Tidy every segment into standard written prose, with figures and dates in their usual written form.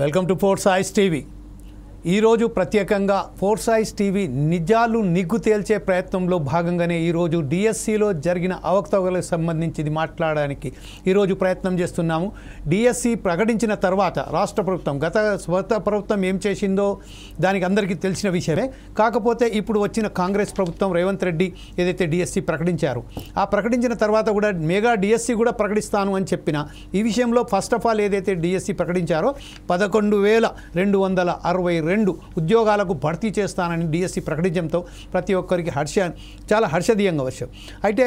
Welcome to force ice TV. ఈరోజు ప్రత్యేకంగా force ice TV నిజాలు నిగ్గు తేల్చే ప్రయత్నంలో భాగంగానే ఈరోజు డిఎస్సిలో జరిగిన అవకతవకలకు సంబంధించి మాట్లాడడానికి ఈరోజు ప్రయత్నం చేస్తున్నాము. డిఎస్సి ప్రకటించిన తర్వాత రాష్ట్ర ప్రభుత్వం గత ప్రభుత్వం ఏం చేసిందో దానికి అందరికీ తెలిసిన విషయమే. కాకపోతే ఇప్పుడు వచ్చిన కాంగ్రెస్ ప్రభుత్వం రేవంత్ రెడ్డి ఏదైతే డిఎస్సి ప్రకటించారో ఆ ప్రకటించిన తర్వాత కూడా మెగా డిఎస్సి కూడా ప్రకటిస్తాను అని చెప్పిన ఈ విషయంలో ఫస్ట్ ఆఫ్ ఆల్ ఏదైతే డిఎస్సి ప్రకటించారో 11,262 ఉద్యోగాలకు భర్తీ చేస్తానని డిఎస్సి ప్రకటించడంతో ప్రతి ఒక్కరికి చాలా హర్షదీయంగా వచ్చాం. అయితే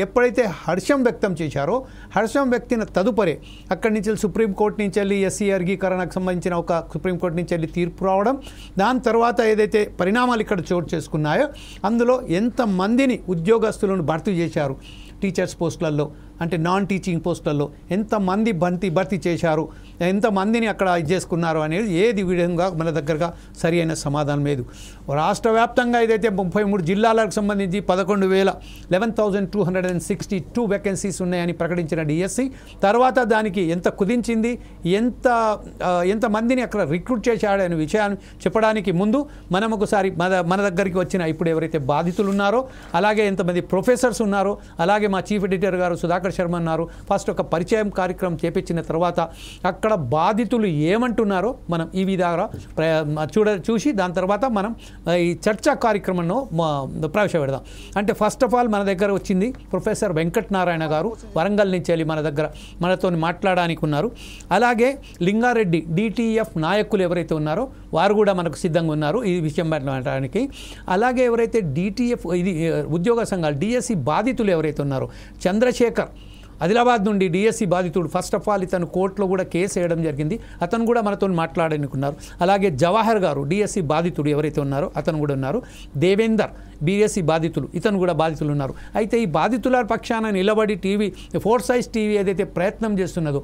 ఎప్పుడైతే హర్షం వ్యక్తం చేశారో హర్షం వ్యక్తిన తదుపరి అక్కడి నుంచి సుప్రీంకోర్టు నుంచి వెళ్ళి ఎస్సీ వర్గీకరణకు సంబంధించిన ఒక సుప్రీంకోర్టు నుంచి వెళ్ళి తీర్పు రావడం, దాని తర్వాత ఏదైతే పరిణామాలు ఇక్కడ చోటు చేసుకున్నాయో అందులో ఎంతమందిని ఉద్యోగస్తులను భర్తీ చేశారు, టీచర్స్ పోస్టులలో అంటే నాన్ టీచింగ్ పోస్టులలో ఎంతమంది భర్తీ చేశారు, ఎంతమందిని అక్కడ చేసుకున్నారు అనేది ఏది విధంగా మన దగ్గరగా సరి అయిన సమాధానం లేదు. రాష్ట్ర వ్యాప్తంగా ఏదైతే 33 జిల్లాలకు సంబంధించి 11,262 వేకెన్సీస్ ఉన్నాయని ప్రకటించిన డిఎస్సి తర్వాత దానికి ఎంత కుదించింది, ఎంతమందిని అక్కడ రిక్రూట్ చేశాడనే విషయాన్ని చెప్పడానికి ముందు మనం ఒకసారి మన దగ్గరికి వచ్చిన ఇప్పుడు ఎవరైతే బాధితులు ఉన్నారో, అలాగే ఎంతమంది ప్రొఫెసర్స్ ఉన్నారో, అలాగే మా చీఫ్ ఎడిటర్ గారు సుధాకర్ శర్మ ఉన్నారు. ఫస్ట్ ఒక పరిచయం కార్యక్రమం చేపించిన తర్వాత అక్కడ బాధితులు ఏమంటున్నారో మనం ఈ విధంగా చూసి దాని తర్వాత మనం ఈ చర్చా కార్యక్రమంలో ప్రవేశపెడదాం. అంటే ఫస్ట్ ఆఫ్ ఆల్ మన దగ్గర వచ్చింది ప్రొఫెసర్ వెంకటనారాయణ గారు, వరంగల్ నుంచి వెళ్ళి మనతో మాట్లాడడానికి ఉన్నారు. అలాగే లింగారెడ్డి డిటిఎఫ్ నాయకులు ఎవరైతే ఉన్నారో వారు కూడా మనకు సిద్ధంగా ఉన్నారు ఈ విషయం మాట్లాడడానికి. అలాగే ఎవరైతే డిటిఎఫ్ ఉద్యోగ సంఘాలు డిఎస్సి బాధితులు ఎవరైతే ఉన్నారో చంద్రశేఖర్ ఆదిలాబాద్ నుండి డిఎస్సి బాధితుడు, ఫస్ట్ ఆఫ్ ఆల్ ఇతను కోర్టులో కూడా కేసు వేయడం జరిగింది, అతను కూడా మనతో మాట్లాడనుకున్నారు. అలాగే జవాహర్ గారు డిఎస్సి బాధితుడు ఎవరైతే ఉన్నారో అతను కూడా ఉన్నారు. దేవేందర్ బిఎస్సి బాధితులు, ఇతను కూడా బాధితులు ఉన్నారు. అయితే ఈ బాధితుల పక్షాన నిలబడి ఫోర్స్ ఐస్ టీవీ ఏదైతే ప్రయత్నం చేస్తున్నదో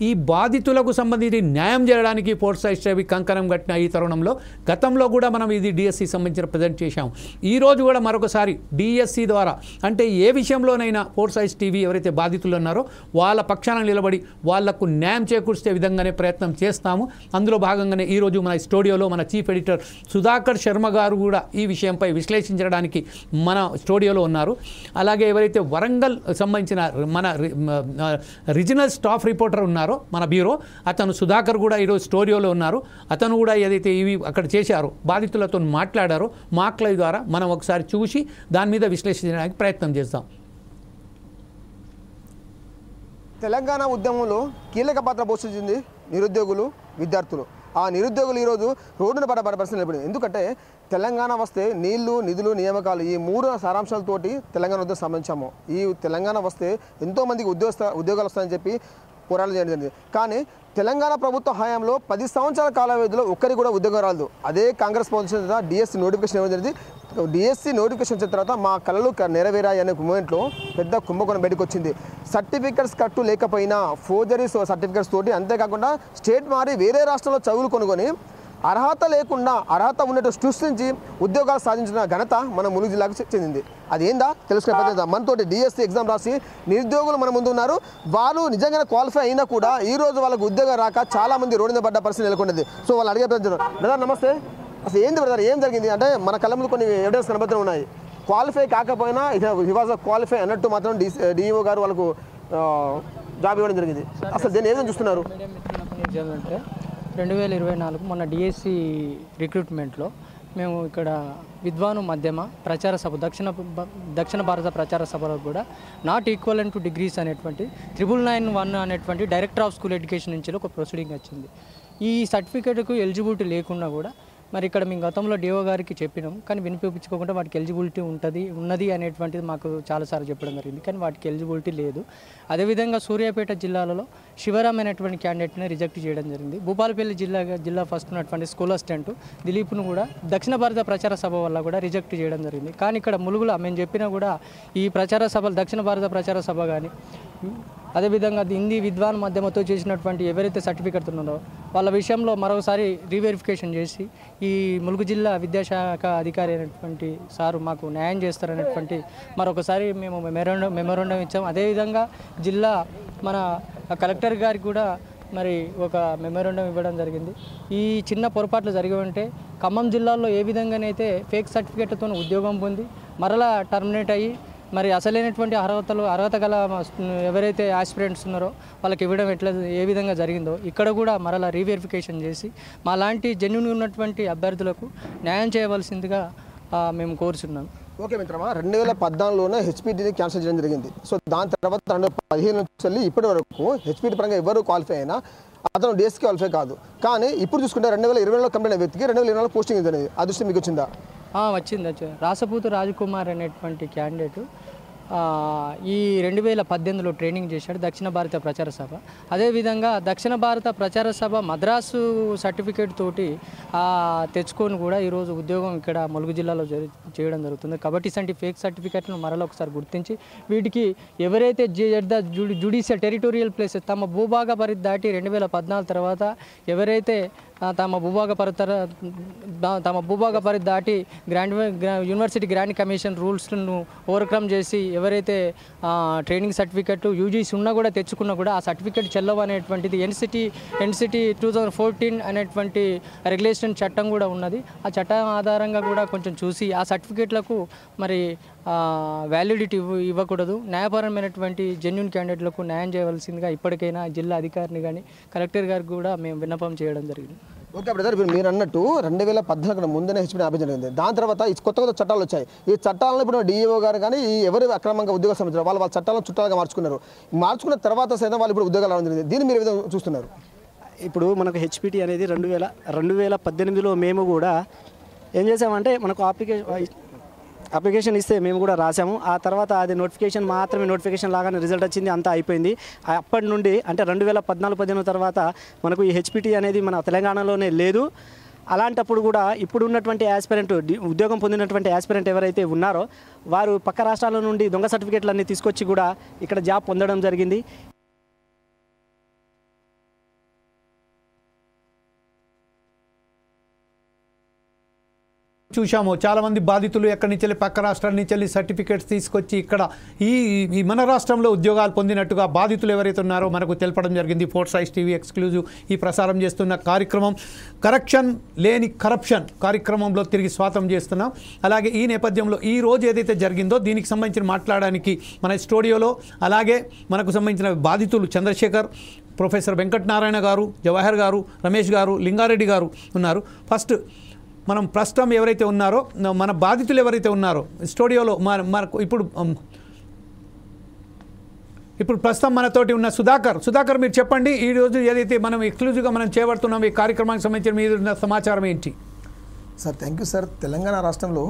ఈ బాధితులకు సంబంధించి న్యాయం చేయడానికి ఫోర్స్ ఐస్ టీవీ కంకణం కట్టిన ఈ తరుణంలో గతంలో కూడా మనం ఇది డిఎస్సి సంబంధించిన ప్రజెంట్ చేశాం. ఈరోజు కూడా మరొకసారి డిఎస్సి ద్వారా అంటే ఏ విషయంలోనైనా ఫోర్స్ ఐస్ టీవీ ఎవరైతే బాధితులు ఉన్నారో వాళ్ళ పక్షాన నిలబడి వాళ్లకు న్యాయం చేకూర్చే విధంగానే ప్రయత్నం చేస్తాము. అందులో భాగంగానే ఈరోజు మన స్టూడియోలో మన చీఫ్ ఎడిటర్ సుధాకర్ శర్మ గారు కూడా ఈ విషయంపై విశ్లేషించడానికి మన స్టూడియోలో ఉన్నారు. అలాగే ఎవరైతే వరంగల్ సంబంధించిన మన రీజనల్ స్టాఫ్ రిపోర్టర్ ఉన్నారో మన బ్యూరో అతను సుధాకర్ కూడా ఈరోజు స్టూడియోలో ఉన్నారు. అతను కూడా ఏదైతే ఇవి అక్కడ చేశారో బాధితులతో మాట్లాడారో మాక్ లైవ్ ద్వారా మనం ఒకసారి చూసి దాని మీద విశ్లేషించడానికి ప్రయత్నం చేస్తాం. తెలంగాణ ఉద్యమంలో కీలక పాత్ర పోషించింది నిరుద్యోగులు, విద్యార్థులు. ఆ నిరుద్యోగులు ఈరోజు రోడ్డున పడ్డ పరిస్థితి నిలబడింది. ఎందుకంటే తెలంగాణ వస్తే నీళ్లు, నిధులు, నియామకాలు ఈ 3 సారాంశాలతోటి తెలంగాణ ఉద్యమం సంబంధించాము. ఈ తెలంగాణ వస్తే ఎంతోమందికి ఉద్యోగాలు వస్తాయని చెప్పి పోరాటం చేయడం జరిగింది. కానీ తెలంగాణ ప్రభుత్వ హయాంలో 10 సంవత్సరాల కాల వ్యవధిలో ఒక్కరికి కూడా ఉద్యోగం రాలేదు. అదే కాంగ్రెస్ ప్రభుత్వం తర్వాత డిఎస్సి నోటిఫికేషన్ ఇవ్వడం జరిగింది. డిఎస్సి నోటిఫికేషన్ వచ్చిన తర్వాత మా కళలు నెరవేరాయి అనే మూమెంట్లో పెద్ద కుంభకోణం బయటకు వచ్చింది. సర్టిఫికెట్స్ కట్టు లేకపోయినా ఫోర్జరీస్ సర్టిఫికెట్స్ తోటి, అంతేకాకుండా స్టేట్ మారి వేరే రాష్ట్రంలో చదువులు కొనుక్కొని అర్హత లేకుండా అర్హత ఉన్నట్టు సృష్టించి ఉద్యోగాలు సాధించిన ఘనత మన ములుగు జిల్లాకు చెందింది. అది ఏందా తెలుసుకునే పద్ధతి. మనతోటి డిఎస్సి ఎగ్జామ్ రాసి నిరుద్యోగులు మన ముందు ఉన్నారు. వాళ్ళు నిజంగానే క్వాలిఫై అయినా కూడా ఈ రోజు వాళ్ళకు ఉద్యోగం రాక చాలా మంది రోడ్డు మీద పడ్డ పరిస్థితి నెలకొండేది. సో వాళ్ళు అడిగే బ్రదర్ నమస్తే, అసలు ఏంది బ్రదర్ ఏం జరిగింది అంటే మన కళ్ళ ముందు కొన్ని ఎవిడెన్స్ కనబడుతూ ఉన్నాయి. క్వాలిఫై కాకపోయినా హి వాజ్ క్వాలిఫై అన్నట్టు మాత్రం డిఈఓ గారు వాళ్ళకు జాబ్ ఇవ్వడం జరిగింది. అసలు దీన్ని ఏదైనా చూస్తున్నారు? 2024 మొన్న డిఎస్సి రిక్రూట్మెంట్లో మేము ఇక్కడ విద్వాను మధ్యమ ప్రచార సభ దక్షిణ భారత ప్రచార సభలో కూడా నాట్ ఈక్వలెంట్ టు డిగ్రీస్ అనేటువంటి 9991 అనేటువంటి డైరెక్టర్ ఆఫ్ స్కూల్ ఎడ్యుకేషన్ నుంచి ఒక ప్రొసీడింగ్ వచ్చింది. ఈ సర్టిఫికేట్కు ఎలిజిబిలిటీ లేకుండా కూడా మరి ఇక్కడ మేము గతంలో డిఓ గారికి చెప్పినాం, కానీ వినిపించుకోకుండా వాటికి ఎలిజిబిలిటీ ఉన్నది అనేటువంటిది మాకు చాలాసార్లు చెప్పడం జరిగింది, కానీ వాటికి ఎలిజిబిలిటీ లేదు. అదేవిధంగా సూర్యాపేట జిల్లాలో శివరామ్ అనేటువంటి క్యాండిడేట్ని రిజెక్ట్ చేయడం జరిగింది. భూపాలపల్లి జిల్లా ఫస్ట్ ఉన్నటువంటి స్కూల్ అసిస్టెంట్ దిలీప్ను కూడా దక్షిణ భారత ప్రచార సభ వల్ల కూడా రిజెక్ట్ చేయడం జరిగింది. కానీ ఇక్కడ ములుగులో మేము చెప్పినా కూడా ఈ ప్రచార సభలు దక్షిణ భారత ప్రచార సభ కానీ అదేవిధంగా హిందీ విద్వాన్ మాధ్యమంతో చేసినటువంటి ఎవరైతే సర్టిఫికెట్ ఉన్నారో వాళ్ళ విషయంలో మరోసారి రీవెరిఫికేషన్ చేసి ఈ ములుగు జిల్లా విద్యాశాఖ అధికారి అయినటువంటి సారు మాకు న్యాయం చేస్తారనేటువంటి మరొకసారి మేము మెమోరాండం ఇచ్చాము. అదేవిధంగా జిల్లా మన కలెక్టర్ గారికి కూడా మరి ఒక మెమోరాండం ఇవ్వడం జరిగింది. ఈ చిన్న పొరపాట్లు జరిగి ఉంటే ఖమ్మం జిల్లాలో ఏ విధంగానైతే ఫేక్ సర్టిఫికేట్తో ఉద్యోగం పొంది మరలా టర్మినేట్ అయ్యి మరి అసలైనటువంటి అర్హత గల ఎవరైతే ఆస్పిరెంట్స్ ఉన్నారో వాళ్ళకి ఇవ్వడం ఏ విధంగా జరిగిందో ఇక్కడ కూడా మరలా రీవెరిఫికేషన్ చేసి మా లాంటి జెన్యూన్గా ఉన్నటువంటి అభ్యర్థులకు న్యాయం చేయవలసిందిగా మేము కోరుచున్నాం. ఓకే మిత్రమా, 2014లోనే హెచ్పిటిని క్యాన్సిల్ చేయడం జరిగింది. సో దాని తర్వాత 2015 నుంచి వెళ్ళి ఇప్పటి వరకు హెచ్పిటి పరంగా ఎవరు క్వాలిఫై అయినా అతను డిఎస్కి క్వాలిఫై కాదు. కానీ ఇప్పుడు చూసుకుంటే 2020లో కంప్లీట్ అయిన వ్యక్తికి 2020లో పోస్టింగ్ అనేది అదృష్టం మీకు వచ్చిందా? వచ్చింది. రాసపూతు రాజకుమార్ అనేటువంటి క్యాండిడేట్ ఈ 2018లో ట్రైనింగ్ చేశాడు దక్షిణ భారత ప్రచార సభ. అదేవిధంగా దక్షిణ భారత ప్రచార సభ మద్రాసు సర్టిఫికేట్ తోటి తెచ్చుకొని కూడా ఈరోజు ఉద్యోగం ఇక్కడ ములుగు జిల్లాలో చేయడం జరుగుతుంది. కాబట్టి ఇలాంటి ఫేక్ సర్టిఫికేట్లను మరలా ఒకసారి గుర్తించి వీటికి ఎవరైతే జుడిషియల్ టెరిటోరియల్ ప్లేసెస్ తమ భూభాగ పరిధి దాటి 2014 తర్వాత ఎవరైతే తమ భూభాగ పరిధి దాటి యూనివర్సిటీ గ్రాంట్ కమిషన్ రూల్స్ను ఓవర్కమ్ చేసి ఎవరైతే ట్రైనింగ్ సర్టిఫికెట్ యూజీసీ ఉన్నా కూడా తెచ్చుకున్నా కూడా ఆ సర్టిఫికెట్ చెల్లవు అనేటువంటిది ఎన్సిటీ 2014 అనేటువంటి రెగ్యులేషన్ చట్టం కూడా ఉన్నది. ఆ చట్టం ఆధారంగా కూడా కొంచెం చూసి ఆ సర్టిఫికెట్లకు మరి వ్యాలిడిటీ ఇవ్వకూడదు. న్యాయపరమైనటువంటి జెన్యూన్ క్యాండిడేట్లకు న్యాయం చేయవలసిందిగా ఇప్పటికైనా జిల్లా అధికారిని కానీ కలెక్టర్ గారికి కూడా మేము విన్నపం చేయడం జరిగింది. ఓకే బ్రదర్, ఇప్పుడు మీరు అన్నట్టు 2014 ముందునే హెచ్పిటి ఆపేయడం జరిగింది. దాని తర్వాత కొత్త చట్టాలు వచ్చాయి. ఈ చట్టాలను ఇప్పుడు డిఈఓ గారు కానీ ఎవరు అక్రమంగా ఉద్యోగం సంబంధించారు వాళ్ళ చట్టాలను చుట్టాలుగా మార్చుకున్న తర్వాత సైతం వాళ్ళు ఇప్పుడు ఉద్యోగాలు రావడం జరిగింది. దీన్ని మీరు ఏ విధంగా చూస్తున్నారు? ఇప్పుడు మనకు హెచ్పిటి అనేది 2018లో మేము కూడా ఏం చేసామంటే మనకు అప్లికేషన్ ఇస్తే మేము కూడా రాసాము. ఆ తర్వాత అది నోటిఫికేషన్ లాగానే రిజల్ట్ వచ్చింది, అంతా అయిపోయింది. అప్పటి నుండి అంటే 2014-15 తర్వాత మనకు ఈ హెచ్పిటి అనేది మన తెలంగాణలోనే లేదు. అలాంటప్పుడు కూడా ఇప్పుడు ఉన్నటువంటి ఉద్యోగం పొందినటువంటి యాస్పిరెంట్ ఎవరైతే ఉన్నారో వారు పక్క రాష్ట్రాల నుండి దొంగ సర్టిఫికేట్లన్నీ తీసుకొచ్చి కూడా ఇక్కడ జాబ్ పొందడం జరిగింది. చూశాము చాలామంది బాధితులు ఎక్కడి నుంచి వెళ్ళి పక్క రాష్ట్రాల నుంచి వెళ్ళి సర్టిఫికేట్స్ తీసుకొచ్చి ఇక్కడ ఈ మన రాష్ట్రంలో ఉద్యోగాలు పొందినట్టుగా బాధితులు ఎవరైతే ఉన్నారో మనకు తెలపడం జరిగింది. ఫోర్ట్ సైజ్ టీవీ ఎక్స్క్లూజివ్ ఈ ప్రసారం చేస్తున్న కార్యక్రమం కరెక్షన్ లేని కరప్షన్ కార్యక్రమంలో తిరిగి స్వాగతం చేస్తున్నాం. అలాగే ఈ నేపథ్యంలో ఈ రోజు ఏదైతే జరిగిందో దీనికి సంబంధించి మాట్లాడడానికి మన స్టూడియోలో అలాగే మనకు సంబంధించిన బాధితులు చంద్రశేఖర్, ప్రొఫెసర్ వెంకటనారాయణ గారు, జవహర్ గారు, రమేష్ గారు, లింగారెడ్డి గారు ఉన్నారు. ఫస్ట్ మనం ప్రస్తుతం ఎవరైతే ఉన్నారో మన బాధితులు ఎవరైతే ఉన్నారో స్టూడియోలో మనకు ఇప్పుడు ప్రస్తుతం మనతోటి ఉన్న సుధాకర్ మీరు చెప్పండి, ఈరోజు ఏదైతే మనం ఎక్స్క్లూజివ్గా మనం చేపడుతున్నాం ఈ కార్యక్రమానికి సంబంధించిన మీద సమాచారం ఏంటి? Sir thank you sir. Telangana రాష్ట్రంలో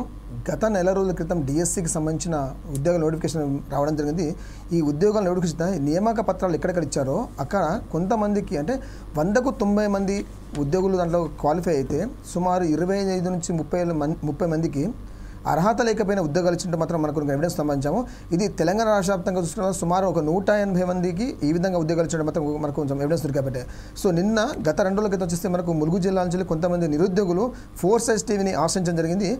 గత నెల రోజుల క్రితం డిఎస్సికి సంబంధించిన ఉద్యోగ నోటిఫికేషన్ రావడం జరిగింది. ఈ ఉద్యోగాల నోటిఫికేషన్ నియామక పత్రాలు ఎక్కడెక్కడ ఇచ్చారో అక్కడ కొంతమందికి అంటే 100కు 90 మంది ఉద్యోగులు దాంట్లో క్వాలిఫై అయితే సుమారు 25 నుంచి 30 మందికి అర్హత లేకపోయిన ఉద్యోగాలు ఇచ్చినట్టు మాత్రం మనకు ఎవిడెన్స్ సంబంధించాము. ఇది తెలంగాణ రాష్ట్ర వ్యాప్తంగా చూసుకున్న సుమారు ఒక 180 మందికి ఈ విధంగా ఉద్యోగాలు ఇచ్చడం మాత్రం మనకు కొంచెం ఎవిడెన్స్ దొరికాబట్టే. సో నిన్న గత 2 రోజుల క్రితం చూస్తే మనకు ములుగు జిల్లా నుంచి కొంతమంది నిరుద్యోగులు ఫోర్ట్ సైజ్ టీవీని ఆశ్రయించడం జరిగింది.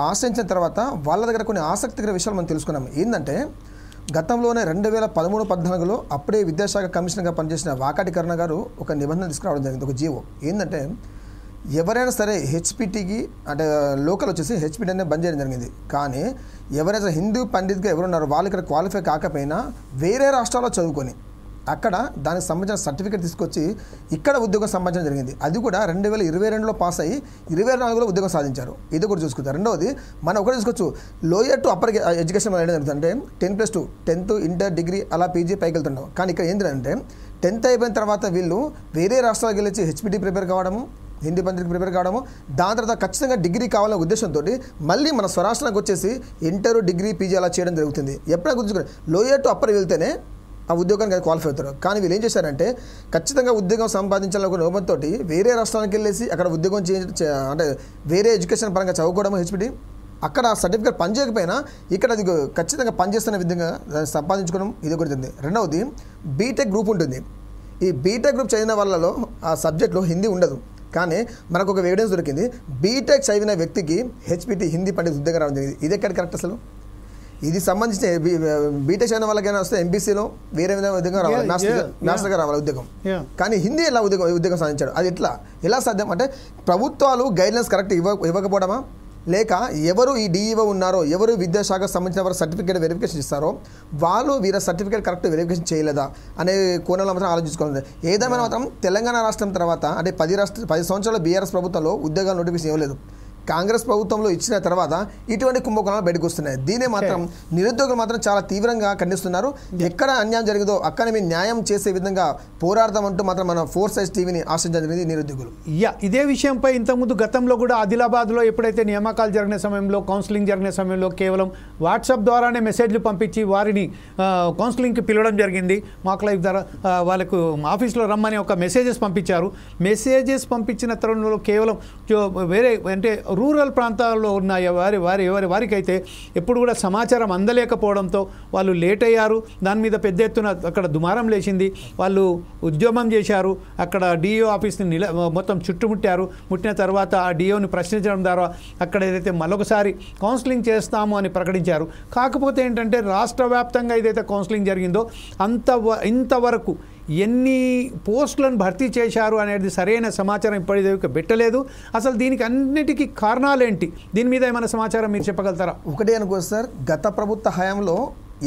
ఆశ్రయించిన తర్వాత వాళ్ళ దగ్గర కొన్ని ఆసక్తికర విషయాలు మనం తెలుసుకున్నాం. ఏంటంటే గతంలోనే 2013-14లో అప్పుడే విద్యాశాఖ కమిషనర్గా పనిచేసిన వాకాటి కరుణ గారు ఒక నిబంధన తీసుకురావడం జరిగింది, ఒక జీవో. ఏంటంటే ఎవరైనా సరే హెచ్పిటికి అంటే లోకల్ వచ్చేసి హెచ్పిటి అనేది బంద్ చేయడం జరిగింది. కానీ ఎవరైతే హిందూ పండిత్గా ఎవరున్నారో వాళ్ళు ఇక్కడ క్వాలిఫై కాకపోయినా వేరే రాష్ట్రాల్లో చదువుకొని అక్కడ దానికి సంబంధించిన సర్టిఫికేట్ తీసుకొచ్చి ఇక్కడ ఉద్యోగం సంపాదించడం జరిగింది. అది కూడా 2022లో పాస్ అయ్యి 2024లో ఉద్యోగం సాధించారు. ఇది కూడా చూసుకుంటారు. రెండవది మనం ఒకటి చూసుకోవచ్చు, లోయర్ టు అప్పర్ ఎడ్యుకేషన్ మనం ఏంటంటే అంటే 10+2 10th ఇంటర్ డిగ్రీ అలా పీజీ పైకి వెళ్తుంటాం. కానీ ఇక్కడ ఏంటంటే 10th అయిపోయిన తర్వాత వీళ్ళు వేరే రాష్ట్రాలకు వెళ్ళి హెచ్పిటి ప్రిపేర్ కావడము, హిందీ పండితులకు ప్రిపేర్ కావడము, దాని తర్వాత ఖచ్చితంగా డిగ్రీ కావాలనే ఉద్దేశంతో మళ్ళీ మన స్వరాష్ట్రానికి వచ్చేసి ఇంటర్ డిగ్రీ పీజీ అలా చేయడం జరుగుతుంది. ఎప్పుడైనా గుర్తుంచుకోండి, లోయర్ టు అప్పర్ వెళ్తేనే ఆ ఉద్యోగానికి క్వాలిఫై అవుతారు. కానీ వీళ్ళు ఏం చేశారంటే ఖచ్చితంగా ఉద్యోగం సంపాదించాలని ఒక నోబంతో వేరే రాష్ట్రానికి వెళ్ళేసి అక్కడ ఉద్యోగం అంటే వేరే ఎడ్యుకేషన్ పరంగా చదువుకోవడం హెచ్పిటి అక్కడ సర్టిఫికేట్ పనిచేయకపోయినా ఇక్కడ అది ఖచ్చితంగా పనిచేస్తున్న విధంగా దాన్ని సంపాదించుకోవడం ఇది ఒకటి ఉంది. రెండవది బీటెక్ గ్రూప్ ఉంటుంది. ఈ బీటెక్ గ్రూప్ చదివిన వాళ్ళలో ఆ సబ్జెక్ట్లో హిందీ ఉండదు. కానీ మనకు ఒక ఎవిడెన్స్ దొరికింది, బీటెక్ చదివిన వ్యక్తికి హెచ్పిటి హిందీ పండిత ఉద్యోగం రావడం జరిగింది. ఇది ఎక్కడ కరెక్ట్? అసలు ఇది సంబంధించిన బీటెక్ చదివిన వాళ్ళకైనా వస్తే ఎంపీసీలో వేరే విధంగా రావాలి, మాస్టర్గా రావాలి ఉద్యోగం. కానీ హిందీ ఎలా ఉద్యోగం సాధించాడు? అది ఎలా సాధ్యం అంటే ప్రభుత్వాలు గైడ్లైన్స్ కరెక్ట్ ఇవ్వకపోవడమా, లేక ఎవరు ఈ డిఈఓ ఉన్నారో, ఎవరు విద్యాశాఖకు సంబంధించిన వారు సర్టిఫికేట్ వెరిఫికేషన్ ఇస్తారో వాళ్ళు వీళ్ళ సర్టిఫికేట్ కరెక్ట్ వెరిఫికేషన్ చేయలేదా అనే కోణంలో మాత్రం ఆలోచించుకోవాలి. ఏదేమైనా మాత్రం తెలంగాణ రాష్ట్రం తర్వాత అంటే 10 సంవత్సరాల బీఆర్ఎస్ ప్రభుత్వంలో ఉద్యోగాల నోటిఫికేషన్ ఇవ్వలేదు. కాంగ్రెస్ ప్రభుత్వంలో ఇచ్చిన తర్వాత ఇటువంటి కుంభకోణాలు బయటకు వస్తున్నాయి. దీనే మాత్రం నిరుద్యోగులు మాత్రం చాలా తీవ్రంగా ఖండిస్తున్నారు. ఎక్కడ అన్యాయం జరిగిందో అక్కడ మేము న్యాయం చేసే విధంగా పోరాడతామంటూ మాత్రం మన 4 Sides టీవీని ఆశించడం జరిగింది నిరుద్యోగులు. ఇదే విషయంపై ఇంతకుముందు గతంలో కూడా ఆదిలాబాద్లో ఎప్పుడైతే నియామకాలు జరిగిన సమయంలో, కౌన్సిలింగ్ జరిగిన సమయంలో కేవలం వాట్సాప్ ద్వారానే మెసేజ్లు పంపించి వారిని కౌన్సిలింగ్కి పిలవడం జరిగింది. మాక్ లైఫ్ ద్వారా వాళ్ళకు ఆఫీస్లో రమ్మని ఒక మెసేజెస్ పంపించారు. మెసేజెస్ పంపించిన తరుణంలో కేవలం వేరే అంటే రూరల్ ప్రాంతాల్లో ఉన్న వారికైతే ఎప్పుడు కూడా సమాచారం అందలేకపోవడంతో వాళ్ళు లేట్ అయ్యారు. దాని మీద పెద్ద ఎత్తున అక్కడ దుమారం లేచింది. వాళ్ళు ఉద్యమం చేశారు. అక్కడ డిఓ ఆఫీస్ని మొత్తం చుట్టుముట్టారు. ముట్టిన తర్వాత ఆ డిఓని ప్రశ్నించడం ద్వారా అక్కడ ఏదైతే మరొకసారి కౌన్సిలింగ్ చేస్తాము అని ప్రకటించారు. కాకపోతే ఏంటంటే రాష్ట్ర వ్యాప్తంగా ఏదైతే కౌన్సిలింగ్ జరిగిందో ఇంతవరకు ఎన్ని పోస్టులను భర్తీ చేశారు అనేది సరైన సమాచారం ఇప్పటిదాకా పెట్టలేదు. అసలు దీనికి అన్నిటికీ కారణాలేంటి? దీని మీద ఏమైనా సమాచారం మీరు చెప్పగలుగుతారా? ఒకటే అనుకో సార్, గత ప్రభుత్వ హయాంలో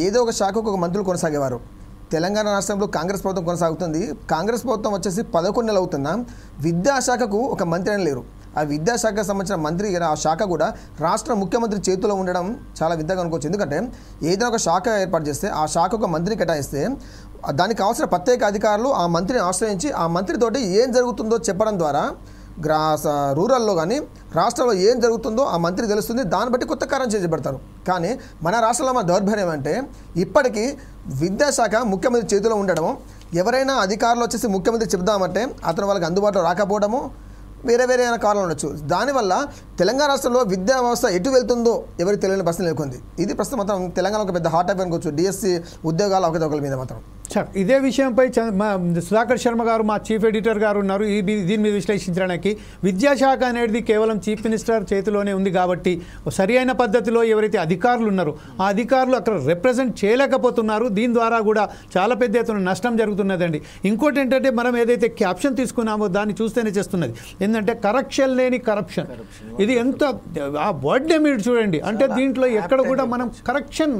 ఏదో ఒక శాఖకు ఒక మంత్రులు కొనసాగేవారు. తెలంగాణ రాష్ట్రంలో కాంగ్రెస్ ప్రభుత్వం కొనసాగుతుంది. కాంగ్రెస్ ప్రభుత్వం వచ్చేసి 11 నెలలు అవుతున్నా విద్యాశాఖకు ఒక మంత్రి అని లేరు. ఆ విద్యాశాఖకు సంబంధించిన మంత్రి ఆ శాఖ కూడా రాష్ట్ర ముఖ్యమంత్రి చేతిలో ఉండడం చాలా వింతగా అనుకోవచ్చు. ఎందుకంటే ఏదైనా ఒక శాఖ ఏర్పాటు చేస్తే ఆ శాఖ ఒక మంత్రిని కేటాయిస్తే దానికి కావాల్సిన ప్రత్యేక అధికారులు ఆ మంత్రిని ఆశ్రయించి ఆ మంత్రితోటి ఏం జరుగుతుందో చెప్పడం ద్వారా రూరల్లో కానీ రాష్ట్రంలో ఏం జరుగుతుందో ఆ మంత్రి తెలుస్తుంది. దాన్ని బట్టి కొత్త కార్యం చేపడతారు. కానీ మన రాష్ట్రంలో మన దౌర్భాగ్యం అంటే ఇప్పటికీ విద్యాశాఖ ముఖ్యమంత్రి చేతిలో ఉండడము, ఎవరైనా అధికారులు వచ్చేసి ముఖ్యమంత్రి చెప్దామంటే అతను వాళ్ళకి అందుబాటులో రాకపోవడము, వేరే కారణాలు ఉండొచ్చు. దానివల్ల తెలంగాణ రాష్ట్రంలో విద్యా వ్యవస్థ ఎటు వెళ్తుందో ఎవరికి తెలియని ప్రశ్న నెలకొంది. ఇది ప్రస్తుతం మాత్రం తెలంగాణ ఒక పెద్ద హాట్ టాపిక్ అనుకోవచ్చు. డిఎస్సి ఉద్యోగాల అవకతవకల మీద మాత్రం సార్ ఇదే విషయంపై సుధాకర్ శర్మ గారు మా చీఫ్ ఎడిటర్ గారు ఉన్నారు. దీని మీద విశ్లేషించడానికి విద్యాశాఖ అనేది కేవలం చీఫ్ మినిస్టర్ చేతిలోనే ఉంది కాబట్టి సరి అయిన పద్ధతిలో ఎవరైతే అధికారులు ఉన్నారో ఆ అధికారులు అక్కడ రిప్రజెంట్ చేయలేకపోతున్నారు. దీని ద్వారా కూడా చాలా పెద్ద ఎత్తున నష్టం జరుగుతున్నదండి. ఇంకోటి ఏంటంటే మనం ఏదైతే క్యాప్షన్ తీసుకున్నామో దాన్ని చూస్తేనే చేస్తున్నది ఏంటంటే కరప్షన్ లేని కరప్షన్. ఇది ఎంత ఆ వర్డ్నే మీరు చూడండి. అంటే దీంట్లో ఎక్కడ కూడా మనం కరప్షన్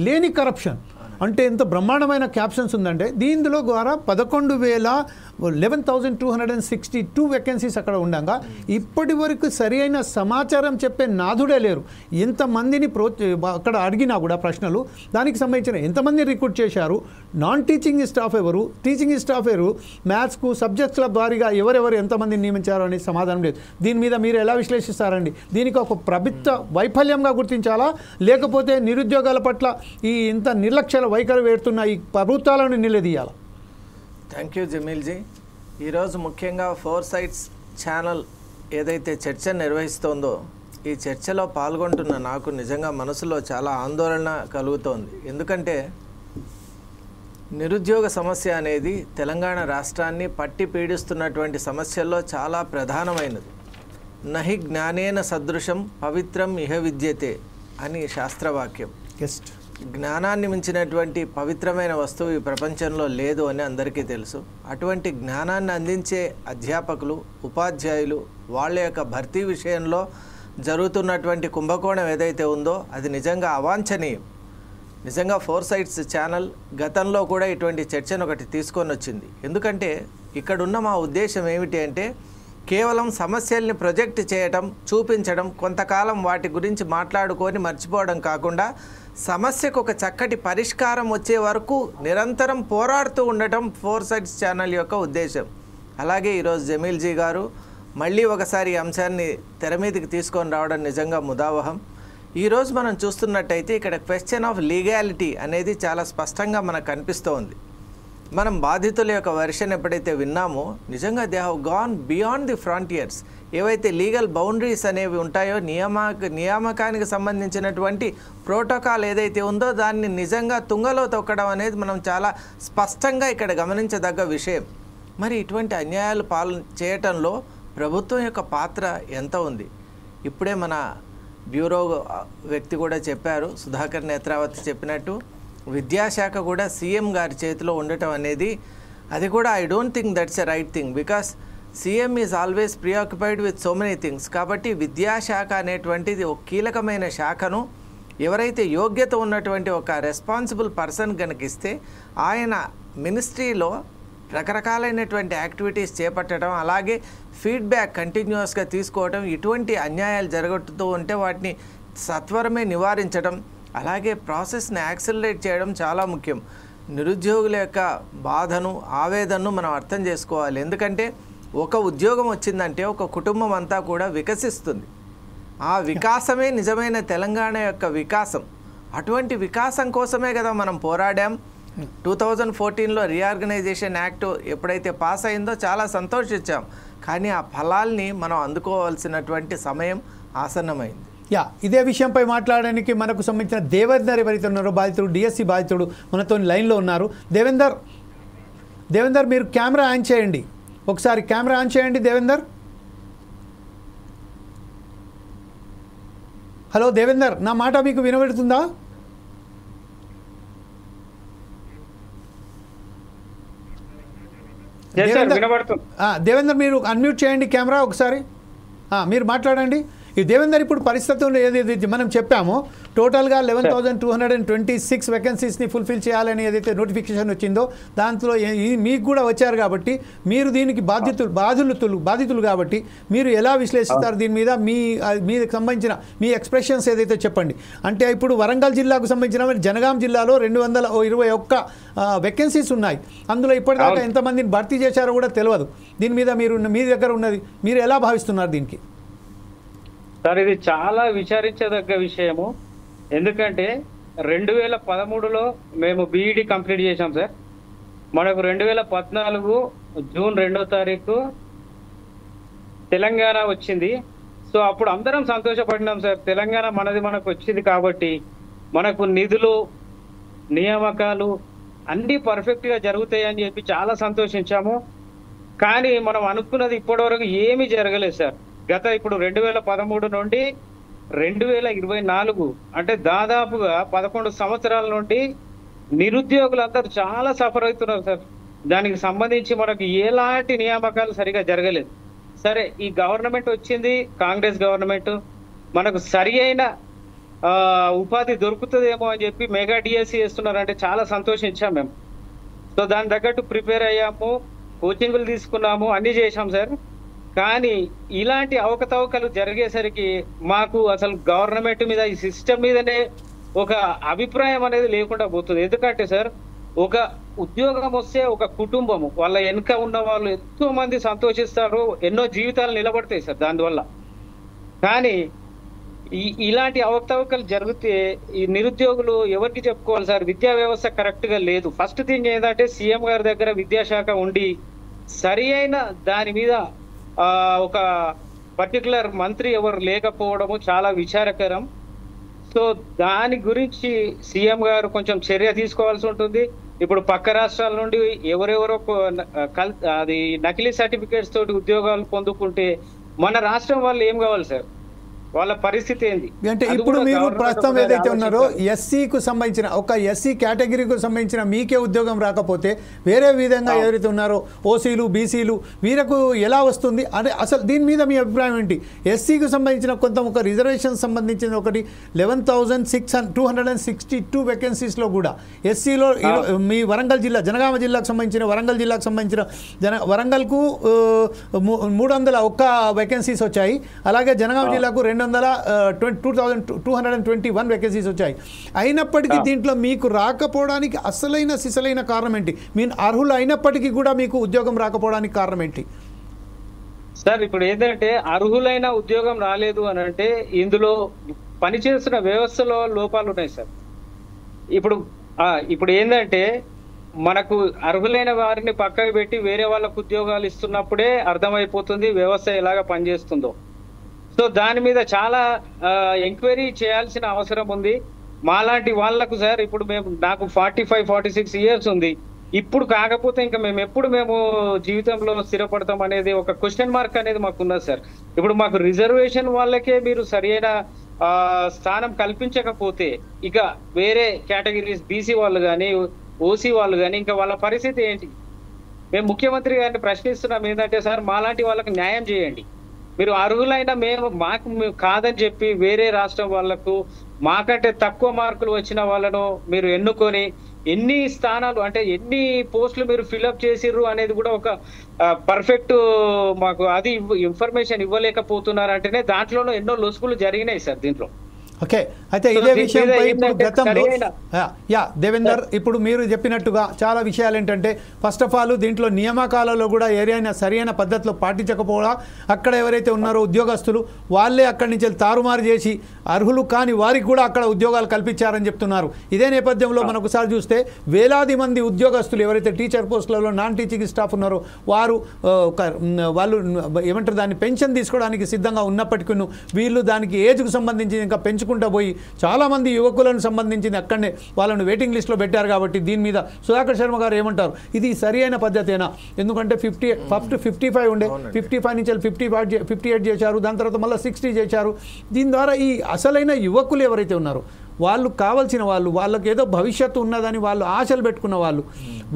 లేని కరప్షన్ అంటే ఎంత బ్రహ్మాండమైన క్యాప్షన్స్ ఉందంటే దీనిలో ద్వారా 11,262 వేకెన్సీస్ అక్కడ ఉండగా ఇప్పటి వరకు సరి అయిన సమాచారం చెప్పే నాథుడే లేరు. ఎంతమందిని అక్కడ అడిగినా కూడా ప్రశ్నలు దానికి సంబంధించిన ఎంతమంది రిక్రూట్ చేశారు, నాన్ టీచింగ్ స్టాఫ్ ఎవరు, టీచింగ్ స్టాఫ్ ఎవరు, మ్యాథ్స్కు సబ్జెక్ట్స్ల వారీగా ఎవరెవరు ఎంతమందిని నియమించారు అనే సమాధానం లేదు. దీని మీద మీరు ఎలా విశ్లేషిస్తారండి? దీనికి ఒక ప్రభుత్వ వైఫల్యంగా గుర్తించాలా, లేకపోతే నిరుద్యోగాల పట్ల ఈ ఇంత నిర్లక్ష్యాల వైఖరి వేడుతున్న ఈ ప్రభుత్వాలను నిలదీయాలా? Thank you జమీల్జీ. ఈరోజు ముఖ్యంగా 4 Sides ఛానల్ ఏదైతే చర్చ నిర్వహిస్తోందో ఈ చర్చలో పాల్గొంటున్న నాకు నిజంగా మనసులో చాలా ఆందోళన కలుగుతోంది. ఎందుకంటే నిరుద్యోగ సమస్య అనేది తెలంగాణ రాష్ట్రాన్ని పట్టి పీడిస్తున్నటువంటి సమస్యల్లో చాలా ప్రధానమైనది. నహి జ్ఞానేన సదృశం పవిత్రం ఇహ విద్యతే అని శాస్త్రవాక్యం. జ్ఞానాన్ని మించినటువంటి పవిత్రమైన వస్తువు ఈ ప్రపంచంలో లేదు అని అందరికీ తెలుసు. అటువంటి జ్ఞానాన్ని అందించే అధ్యాపకులు, ఉపాధ్యాయులు వాళ్ళ యొక్క భర్తీ విషయంలో జరుగుతున్నటువంటి కుంభకోణం ఏదైతే ఉందో అది నిజంగా అవాంఛనీయం. నిజంగా 4 Sides ఛానల్ గతంలో కూడా ఇటువంటి చర్చను ఒకటి తీసుకొని వచ్చింది. ఎందుకంటే ఇక్కడున్న మా ఉద్దేశం ఏమిటి అంటే కేవలం సమస్యల్ని ప్రొజెక్ట్ చేయటం, చూపించడం, కొంతకాలం వాటి గురించి మాట్లాడుకొని మర్చిపోవడం కాకుండా సమస్యకు ఒక చక్కటి పరిష్కారం వచ్చే వరకు నిరంతరం పోరాడుతూ ఉండటం 4 Sides ఛానల్ యొక్క ఉద్దేశం. అలాగే ఈరోజు జమీల్జీ గారు మళ్ళీ ఒకసారి ఈ అంశాన్ని తెర మీదకి తీసుకొని రావడం నిజంగా ముదావహం. ఈరోజు మనం చూస్తున్నట్టయితే ఇక్కడ క్వశ్చన్ ఆఫ్ లీగాలిటీ అనేది చాలా స్పష్టంగా మనకు కనిపిస్తోంది. మనం బాధితుల యొక్క వెర్షన్ ఎప్పుడైతే విన్నామో నిజంగా they have gone beyond the frontiers. ఏవైతే లీగల్ బౌండరీస్ అనేవి ఉంటాయో నియామకానికి సంబంధించినటువంటి ప్రోటోకాల్ ఏదైతే ఉందో దాన్ని నిజంగా తుంగలో తొక్కడం అనేది మనం చాలా స్పష్టంగా ఇక్కడ గమనించదగ్గ విషయం. మరి ఇటువంటి అన్యాయాలు చేయటంలో ప్రభుత్వం యొక్క పాత్ర ఎంత ఉంది? ఇప్పుడే మన బ్యూరో వ్యక్తి కూడా చెప్పారు, సుధాకర్ నేత్రావతి చెప్పినట్టు విద్యాశాఖ కూడా సీఎం గారి చేతిలో ఉండటం అనేది అది కూడా I don't think that's a right thing, because CM is always preoccupied with so many things. కాబట్టి విద్యాశాఖ అనేటువంటిది ఒక కీలకమైన శాఖను ఎవరైతే యోగ్యత ఉన్నటువంటి ఒక రెస్పాన్సిబుల్ పర్సన్ కనుక ఇస్తే ఆయన మినిస్ట్రీలో రకరకాలైనటువంటి యాక్టివిటీస్ చేపట్టడం, అలాగే ఫీడ్బ్యాక్ కంటిన్యూస్గా తీసుకోవడం, ఇటువంటి అన్యాయాలు జరుగుతూ ఉంటే వాటిని సత్వరమే నివారించడం, అలాగే ప్రాసెస్ని యాక్సిలరేట్ చేయడం చాలా ముఖ్యం. నిరుద్యోగుల యొక్క బాధను ఆవేదనను మనం అర్థం చేసుకోవాలి. ఎందుకంటే ఒక ఉద్యోగం వచ్చిందంటే ఒక కుటుంబం అంతా కూడా వికసిస్తుంది. ఆ వికాసమే నిజమైన తెలంగాణ యొక్క వికాసం. అటువంటి వికాసం కోసమే కదా మనం పోరాడాం. 2014లో రీఆర్గనైజేషన్ యాక్ట్ ఎప్పుడైతే పాస్ అయిందో చాలా సంతోషించాం, కానీ ఆ ఫలాల్ని మనం అందుకోవాల్సినటువంటి సమయం ఆసన్నమైంది. ఇదే విషయంపై మాట్లాడడానికి మనకు సంబంధించిన దేవేందర్ ఎవరైతే ఉన్నారో బాధితుడు, డిఎస్సి బాధితుడు మనతో లైన్లో ఉన్నారు. దేవేందర్ మీరు కెమెరా ఆన్ చేయండి, ఒకసారి కెమెరా ఆన్ చేయండి దేవేందర్. హలో దేవేందర్, నా మాట మీకు వినబడుతుందా? దేవేందర్ మీరు అన్మ్యూట్ చేయండి కెమెరా ఒకసారి, మీరు మాట్లాడండి. ఈ దేవేందర్ ఇప్పుడు పరిస్థితుల్లో ఏదైతే మనం చెప్పామో టోటల్గా 11,226 వేకెన్సీస్ని ఫుల్ఫిల్ చేయాలని ఏదైతే నోటిఫికేషన్ వచ్చిందో దాంట్లో మీకు కూడా వచ్చారు కాబట్టి మీరు దీనికి బాధితులు కాబట్టి మీరు ఎలా విశ్లేషిస్తారు దీని మీద? మీకు సంబంధించిన మీ ఎక్స్ప్రెషన్స్ ఏదైతే చెప్పండి. అంటే ఇప్పుడు వరంగల్ జిల్లాకు సంబంధించిన జనగాం జిల్లాలో 221 వేకెన్సీస్ ఉన్నాయి. అందులో ఇప్పటిదాకా ఎంతమందిని భర్తీ చేశారో కూడా తెలియదు. దీని మీద మీ దగ్గర ఉన్నది మీరు ఎలా భావిస్తున్నారు దీనికి? సార్, ఇది చాలా విచారించదగ్గ విషయము. ఎందుకంటే 2013లో మేము బీఈడి కంప్లీట్ చేశాం సార్. మనకు 2014 జూన్ 2వ తారీఖు తెలంగాణ వచ్చింది. సో అప్పుడు అందరం సంతోషపడినాం సార్, తెలంగాణ మనకు వచ్చింది కాబట్టి మనకు నిధులు నియామకాలు అన్నీ పర్ఫెక్ట్గా జరుగుతాయని చెప్పి చాలా సంతోషించాము. కానీ మనం అనుకున్నది ఇప్పటివరకు ఏమీ జరగలేదు సార్. ఇప్పుడు 2013 నుండి 2024 అంటే దాదాపుగా 11 సంవత్సరాల నుండి నిరుద్యోగులందరూ చాలా సఫర్ అవుతున్నారు సార్. దానికి సంబంధించి మనకు ఎలాంటి నియామకాలు సరిగా జరగలేదు. సరే, ఈ గవర్నమెంట్ వచ్చింది, కాంగ్రెస్ గవర్నమెంట్, మనకు సరి అయిన ఉపాధి దొరుకుతుందేమో అని చెప్పి మెగా డిఎస్సి చేస్తున్నారంటే చాలా సంతోషించాం మేము. సో దాని తగ్గట్టు ప్రిపేర్ అయ్యాము, కోచింగ్లు తీసుకున్నాము, అన్నీ చేశాం సార్. కానీ ఇలాంటి అవకతవకలు జరిగేసరికి మాకు అసలు గవర్నమెంట్ మీద, ఈ సిస్టమ్ మీదనే ఒక అభిప్రాయం అనేది లేకుండా పోతుంది. ఎందుకంటే సార్, ఒక ఉద్యోగం వస్తే ఒక కుటుంబము వాళ్ళ వెనుక ఉన్న వాళ్ళు ఎంతో మంది సంతోషిస్తారు, ఎన్నో జీవితాలు నిలబడతాయి సార్ దానివల్ల. కానీ ఇలాంటి అవకతవకలు జరిగితే ఈ నిరుద్యోగులు ఎవరికి చెప్పుకోవాలి సార్? విద్యా వ్యవస్థ కరెక్ట్గా లేదు. ఫస్ట్ థింగ్ ఏంటంటే సీఎం గారి దగ్గర విద్యాశాఖ ఉండి సరి అయిన దాని మీద ఒక పర్టికులర్ మంత్రి ఎవరు లేకపోవడము చాలా విచారకరం. సో దాని గురించి సీఎం గారు కొంచెం చర్య తీసుకోవాల్సి ఉంటుంది. ఇప్పుడు పక్క రాష్ట్రాల నుండి ఎవరెవరో అది నకిలీ సర్టిఫికేట్స్ తోటి ఉద్యోగాలు పొందుకుంటే మన రాష్ట్రం వాళ్ళు ఏం కావాలి సార్? వాళ్ళ పరిస్థితి ఏంది అంటే? ఇప్పుడు మీరు ప్రస్తుతం ఏదైతే ఉన్నారో ఎస్సీకు సంబంధించిన ఒక ఎస్సీ కేటగిరీకి సంబంధించిన మీకే ఉద్యోగం రాకపోతే వేరే విధంగా ఎవరైతే ఉన్నారో ఓసీలు బీసీలు వీరకు ఎలా వస్తుంది అంటే అసలు దీని మీద మీ అభిప్రాయం ఏంటి? ఎస్సీకి సంబంధించిన కొంత ఒక రిజర్వేషన్ సంబంధించిన ఒకటి 11,262 వేకెన్సీస్లో కూడా ఎస్సీలో మీ వరంగల్ జిల్లా జనగామ జిల్లాకు సంబంధించిన వరంగల్కు 301 వేకెన్సీస్ వచ్చాయి. అలాగే జనగామ జిల్లాకు 2,221 వేకెన్సీస్ వచ్చాయి. అయినప్పటికీ దీంట్లో మీకు రాకపోవడానికి సిసలైన కారణం ఏంటి? మీరు అర్హులు అయినప్పటికీ కూడా మీకు ఉద్యోగం రాకపోవడానికి కారణం ఏంటి సార్? ఇప్పుడు ఏంటంటే అర్హులైన ఉద్యోగం రాలేదు అని అంటే ఇందులో పనిచేస్తున్న వ్యవస్థలో లోపాలు ఉన్నాయి సార్. ఇప్పుడు ఏంటంటే మనకు అర్హులైన వారిని పక్కకు పెట్టి వేరే వాళ్ళకు ఉద్యోగాలు ఇస్తున్నప్పుడే అర్థమైపోతుంది వ్యవస్థ ఎలాగ పనిచేస్తుందో. సో దాని మీద చాలా ఎంక్వైరీ చేయాల్సిన అవసరం ఉంది. మాలాంటి వాళ్లకు సార్, ఇప్పుడు నాకు 45-46 ఇయర్స్ ఉంది. ఇప్పుడు కాకపోతే ఇంకా మేము జీవితంలో స్థిరపడతాం అనేది ఒక క్వశ్చన్ మార్క్ అనేది మాకు ఉన్నది సార్. ఇప్పుడు మాకు రిజర్వేషన్ వాళ్ళకే మీరు సరైన స్థానం కల్పించకపోతే ఇక వేరే కేటగిరీస్ బీసీ వాళ్ళు కానీ ఓసీ వాళ్ళు కానీ ఇంకా వాళ్ళ పరిస్థితి ఏంటి? మేము ముఖ్యమంత్రి గారిని ప్రశ్నిస్తున్నాం ఏంటంటే, సార్ మాలాంటి వాళ్ళకి న్యాయం చేయండి. మీరు అర్హులైన మాకు కాదని చెప్పి వేరే రాష్ట్రం వాళ్లకు మాకంటే తక్కువ మార్కులు వచ్చిన వాళ్ళను మీరు ఎన్నుకొని ఎన్ని స్థానాలు అంటే ఎన్ని పోస్టులు మీరు ఫిల్అప్ చేసిర్రు అనేది కూడా ఒక పర్ఫెక్ట్ మాకు అది ఇన్ఫర్మేషన్ ఇవ్వలేకపోతున్నారు అంటేనే దాంట్లోనూ ఎన్నో లొసుగులు జరిగినాయి సార్ దీంట్లో. ఓకే, అయితే ఇదే విషయంపై ఇప్పుడు గతంలో దేవేందర్ ఇప్పుడు మీరు చెప్పినట్టుగా చాలా విషయాలు ఏంటంటే, ఫస్ట్ ఆఫ్ ఆల్ దీంట్లో నియామకాలలో కూడా ఏదైనా సరైన పద్ధతిలో పాటించకపోవడం, అక్కడ ఎవరైతే ఉన్నారో ఉద్యోగస్తులు వాళ్ళే అక్కడి నుంచి తారుమారు చేసి అర్హులు కాని వారికి కూడా అక్కడ ఉద్యోగాలు కల్పించారని చెప్తున్నారు. ఇదే నేపథ్యంలో మనం ఒకసారి చూస్తే వేలాది మంది ఉద్యోగస్తులు ఎవరైతే టీచర్ పోస్టులలో నాన్ టీచింగ్ స్టాఫ్ ఉన్నారో వాళ్ళు ఏమంటారు దాన్ని పెన్షన్ తీసుకోవడానికి సిద్ధంగా ఉన్నప్పటికీ వీళ్ళు దానికి ఏజ్కు సంబంధించి ఇంకా పెంచుకుంటూ పోయి చాలామంది యువకులను సంబంధించింది అక్కడనే వాళ్ళను వెయిటింగ్ లిస్ట్లో పెట్టారు. కాబట్టి దీని మీద సుధాకర్ శర్మ గారు ఏమంటారు? ఇది సరి అయిన పద్ధతేనా? ఎందుకంటే 55 ఉండే 55 నుంచి 58 చేశారు, దాని తర్వాత మళ్ళీ 60 చేశారు. దీని ద్వారా ఈ అసలైన యువకులు ఎవరైతే ఉన్నారో వాళ్ళు కావాల్సిన వాళ్ళకి ఏదో భవిష్యత్తు ఉన్నదని వాళ్ళు ఆశలు పెట్టుకున్న వాళ్ళు